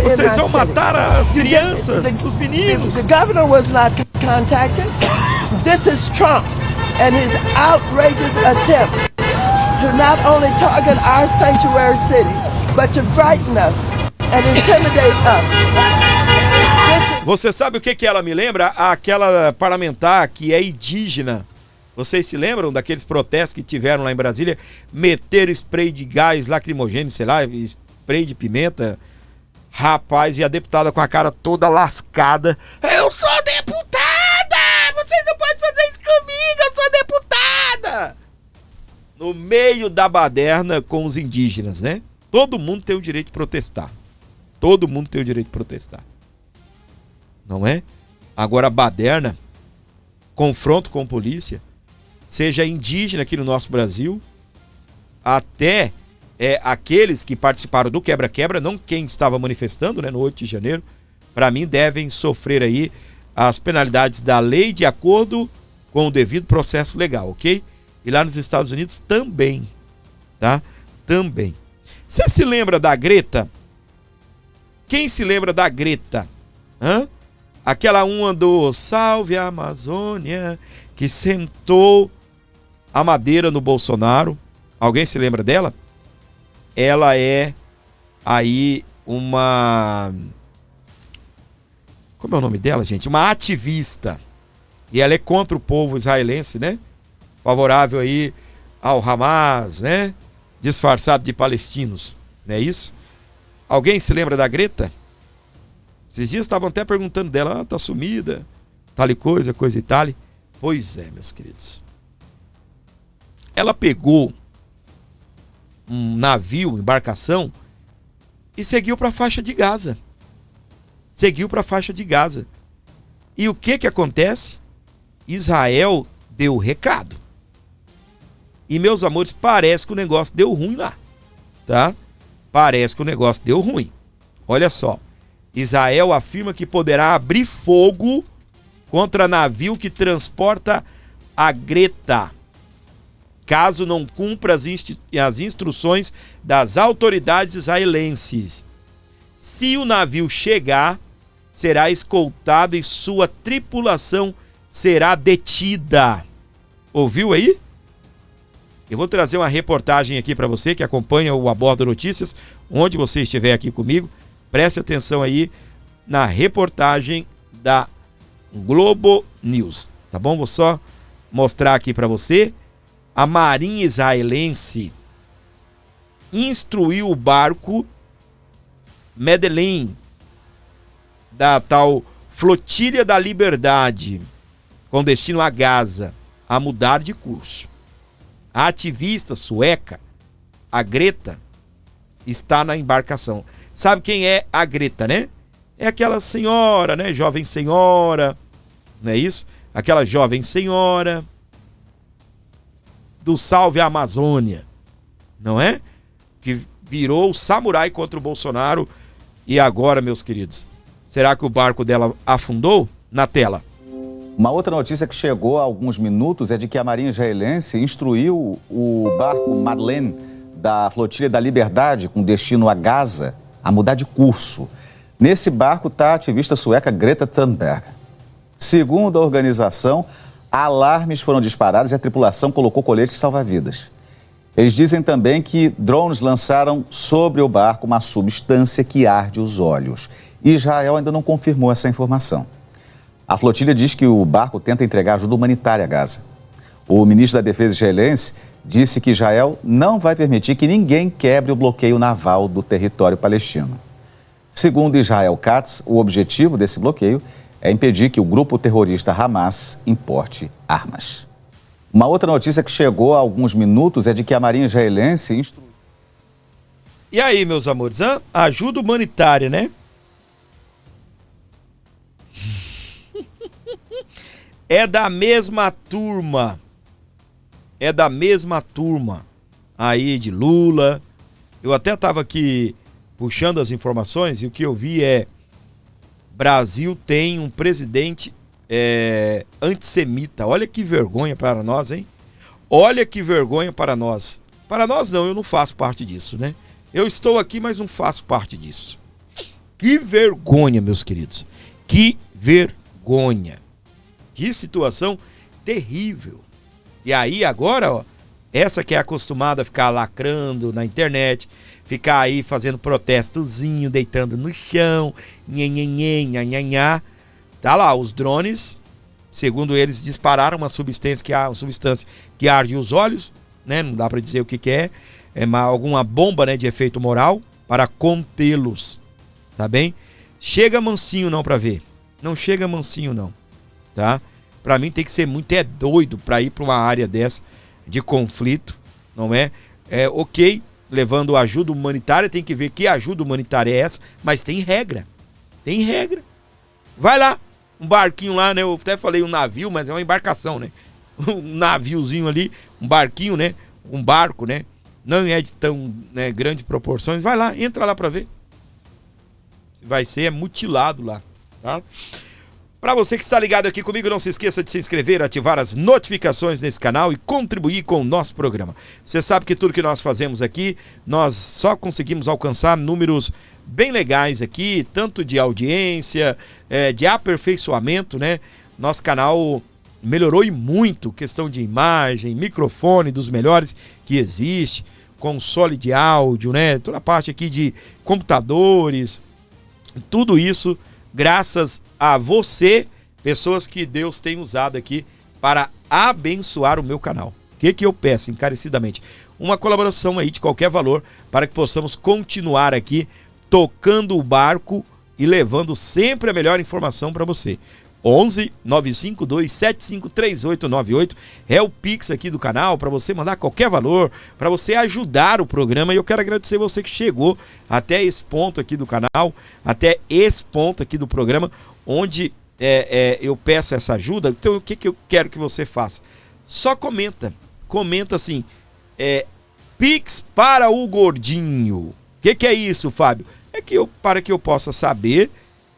Vocês vão matar as crianças, os meninos! The governor was not contacted. This is Trump and his outrageous attempt to not only target our sanctuary city, but to frighten us and intimidate us. Você sabe o que ela me lembra? Aquela parlamentar que é indígena. Vocês se lembram daqueles protestos que tiveram lá em Brasília? Meteram spray de gás lacrimogêneo, sei lá, spray de pimenta. Rapaz, e a deputada com a cara toda lascada. Eu sou deputada! Vocês não podem fazer isso comigo, eu sou deputada! No meio da baderna com os indígenas, né? Todo mundo tem o direito de protestar. Todo mundo tem o direito de protestar. Não é? Agora a baderna, confronto com polícia, seja indígena aqui no nosso Brasil, até aqueles que participaram do quebra-quebra, não quem estava manifestando, né, no 8 de janeiro, para mim devem sofrer aí as penalidades da lei de acordo com o devido processo legal, ok? E lá nos Estados Unidos também, tá? Também. Você se lembra da Greta? Quem se lembra da Greta? Hã? Aquela uma do Salve a Amazônia, que sentou a madeira no Bolsonaro. Alguém se lembra dela? Ela é aí uma... Como é o nome dela, gente? Uma ativista. E ela é contra o povo israelense, né? Favorável aí ao Hamas, né? Disfarçado de palestinos. Não é isso? Alguém se lembra da Greta? Esses dias estavam até perguntando dela, tá sumida, tal e coisa e tal. Pois é, meus queridos. Ela pegou um navio, embarcação, e seguiu para a faixa de Gaza. Seguiu para a faixa de Gaza. E o que acontece? Israel deu o recado. E, meus amores, parece que o negócio deu ruim lá, tá? Parece que o negócio deu ruim. Olha só. Israel afirma que poderá abrir fogo contra navio que transporta a Greta, caso não cumpra as instruções das autoridades israelenses. Se o navio chegar, será escoltado e sua tripulação será detida. Ouviu aí? Eu vou trazer uma reportagem aqui para você que acompanha o Abordo Notícias, onde você estiver aqui comigo. Preste atenção aí na reportagem da Globo News, tá bom? Vou só mostrar aqui para você. A Marinha israelense instruiu o barco Medellín, da tal Flotilha da Liberdade, com destino a Gaza, a mudar de curso. A ativista sueca, a Greta, está na embarcação. Sabe quem é a Greta, né? É aquela senhora, né? Jovem senhora, não é isso? Aquela jovem senhora do Salve a Amazônia, não é? Que virou o samurai contra o Bolsonaro. E agora, meus queridos, será que o barco dela afundou? Na tela. Uma outra notícia que chegou há alguns minutos é de que a Marinha israelense instruiu o barco Madeleine da Flotilha da Liberdade, com destino a Gaza, a mudar de curso. Nesse barco está a ativista sueca Greta Thunberg. Segundo a organização, alarmes foram disparados e a tripulação colocou coletes salva-vidas. Eles dizem também que drones lançaram sobre o barco uma substância que arde os olhos. Israel ainda não confirmou essa informação. A flotilha diz que o barco tenta entregar ajuda humanitária a Gaza. O ministro da Defesa israelense disse que Israel não vai permitir que ninguém quebre o bloqueio naval do território palestino. Segundo Israel Katz, o objetivo desse bloqueio é impedir que o grupo terrorista Hamas importe armas. Uma outra notícia que chegou há alguns minutos é de que a Marinha israelense instruiu... E aí, meus amores, ajuda humanitária, né? É da mesma turma. É da mesma turma aí de Lula. Eu até estava aqui puxando as informações e o que eu vi é: Brasil tem um presidente antissemita. Olha que vergonha para nós, hein? Olha que vergonha para nós. Para nós não, eu não faço parte disso, né? Eu estou aqui, mas não faço parte disso. Que vergonha, meus queridos. Que vergonha. Que situação terrível. E aí agora, ó, essa que é acostumada a ficar lacrando na internet, ficar aí fazendo protestozinho, deitando no chão, nhanhanhá, tá lá, os drones, segundo eles, dispararam uma substância que arde os olhos, né? Não dá para dizer o que é alguma bomba, né, de efeito moral para contê-los, tá bem? Chega mansinho não para ver, não chega mansinho não, tá? Para mim tem que ser muito doido para ir para uma área dessa de conflito, não é? Ok, levando ajuda humanitária, tem que ver que ajuda humanitária é essa, mas tem regra, Vai lá, um barquinho lá, né? Eu até falei um navio, mas é uma embarcação, né? Um naviozinho ali, um barquinho, né? Um barco, né? Não é de tão, né, grandes proporções. Vai lá, entra lá para ver. Vai ser mutilado lá, tá? Para você que está ligado aqui comigo, não se esqueça de se inscrever, ativar as notificações nesse canal e contribuir com o nosso programa. Você sabe que tudo que nós fazemos aqui, nós só conseguimos alcançar números bem legais aqui, tanto de audiência, de aperfeiçoamento, né? Nosso canal melhorou e muito, questão de imagem, microfone dos melhores que existe, console de áudio, né? Toda a parte aqui de computadores, tudo isso graças a você, pessoas que Deus tem usado aqui para abençoar o meu canal. O que eu peço encarecidamente? Uma colaboração aí de qualquer valor para que possamos continuar aqui tocando o barco e levando sempre a melhor informação para você. 11 952 753898 é o Pix aqui do canal para você mandar qualquer valor, para você ajudar o programa. E eu quero agradecer você que chegou até esse ponto aqui do canal, até esse ponto aqui do programa, onde eu peço essa ajuda. Então o que eu quero que você faça? Só comenta assim, Pix para o Gordinho. O que é isso, Fábio? Para que eu possa saber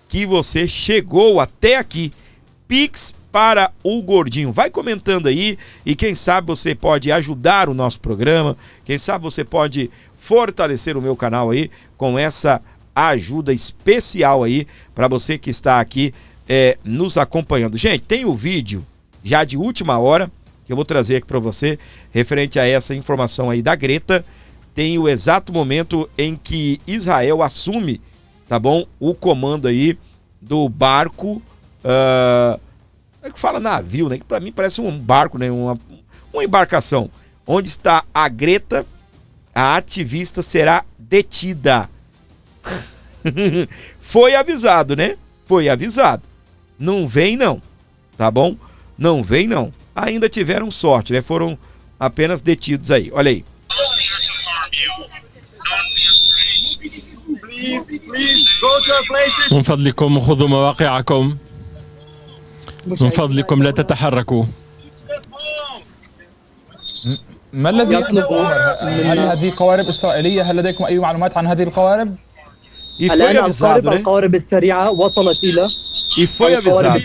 que você chegou até aqui. Pix para o Gordinho. Vai comentando aí e quem sabe você pode ajudar o nosso programa, quem sabe você pode fortalecer o meu canal aí com essa ajuda especial aí para você que está aqui nos acompanhando. Gente, tem o vídeo já de última hora que eu vou trazer aqui para você referente a essa informação aí da Greta. Tem o exato momento em que Israel assume, tá bom, o comando aí do barco, é que fala navio, né, que pra mim parece um barco, né, uma embarcação, onde está a Greta. A ativista será detida. Foi avisado, né, foi avisado, não vem não, tá bom, não vem não, ainda tiveram sorte, né, foram apenas detidos aí, olha aí. من فضلكم خذوا مواقعكم. من فضلكم لا تتحركوا. ما الذي يطلبون؟ هل هذه قوارب إسرائيلية؟ هل لديكم أي معلومات عن هذه القوارب؟ الآن القوارب السريعة وصلت إلى. E foi avisado.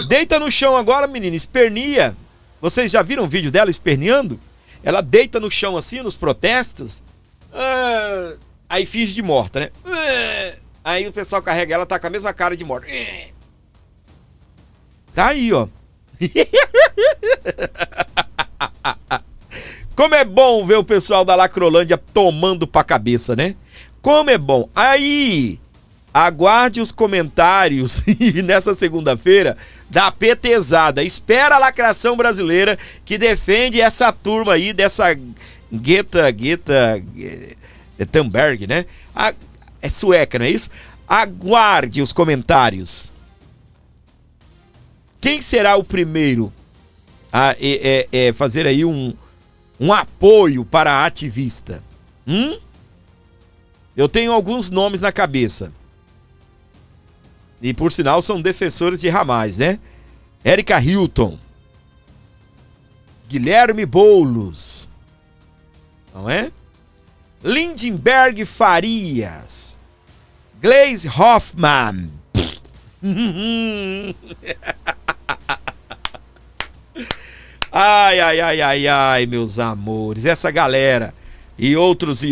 Deita no chão agora, menina, espernia. Vocês já viram o vídeo dela esperneando? Ela deita no chão assim, nos protestos. Aí finge de morta, né? Aí o pessoal carrega ela, tá com a mesma cara de morta. Tá aí, ó. Como é bom ver o pessoal da Lacrolândia tomando pra cabeça, né? Como é bom. Aí, aguarde os comentários nessa segunda-feira da PTzada. Espera a lacração brasileira que defende essa turma aí, dessa Greta Thunberg, né? É sueca, não é isso? Aguarde os comentários. Quem será o primeiro a fazer aí um apoio para a ativista? Eu tenho alguns nomes na cabeça. E por sinal são defensores de Hamas, né? Érica Hilton, Guilherme Boulos, não é? Lindenberg Farias, Gleisi Hoffmann. Ai, meus amores, essa galera e outros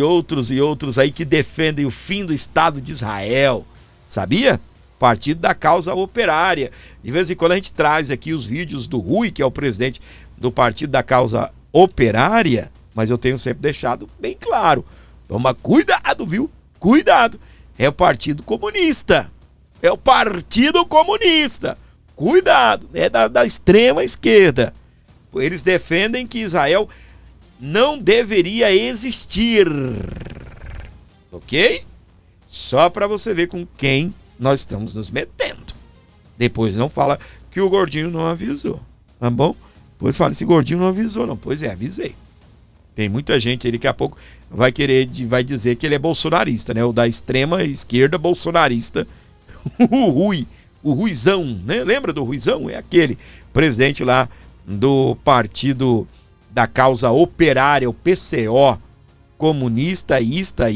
aí que defendem o fim do Estado de Israel, sabia? Partido da Causa Operária. De vez em quando a gente traz aqui os vídeos do Rui, que é o presidente do Partido da Causa Operária, mas eu tenho sempre deixado bem claro, toma cuidado, viu? Cuidado, é o Partido Comunista, é o Partido Comunista, cuidado, é da extrema esquerda. Eles defendem que Israel não deveria existir, ok? Só para você ver com quem nós estamos nos metendo. Depois não fala que o Gordinho não avisou, tá bom? Depois fala, esse Gordinho não avisou não. Pois é, avisei. Tem muita gente aí, daqui a pouco vai dizer que ele é bolsonarista, né? O da extrema esquerda bolsonarista, o Ruizão, né? Lembra do Ruizão? É aquele presidente lá do Partido da Causa Operária, o PCO, comunista, ista,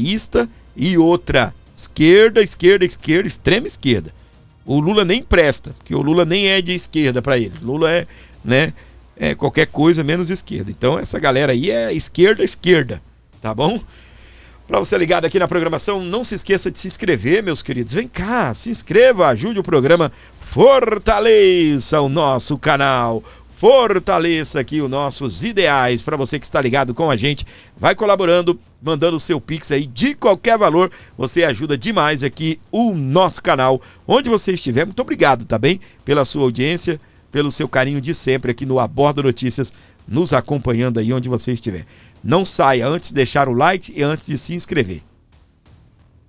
e outra, esquerda, extrema esquerda. O Lula nem presta, porque o Lula nem é de esquerda para eles. Lula é, né, qualquer coisa menos esquerda. Então essa galera aí é esquerda, tá bom? Para você ligado aqui na programação, não se esqueça de se inscrever, meus queridos. Vem cá, se inscreva, ajude o programa, fortaleça o nosso canal. Fortaleça aqui os nossos ideais. Para você que está ligado com a gente, vai colaborando, mandando o seu Pix aí de qualquer valor. Você ajuda demais aqui o nosso canal. Onde você estiver, muito obrigado, tá bem? Pela sua audiência, pelo seu carinho de sempre aqui no Aborda Notícias, nos acompanhando aí onde você estiver. Não saia antes de deixar o like e antes de se inscrever.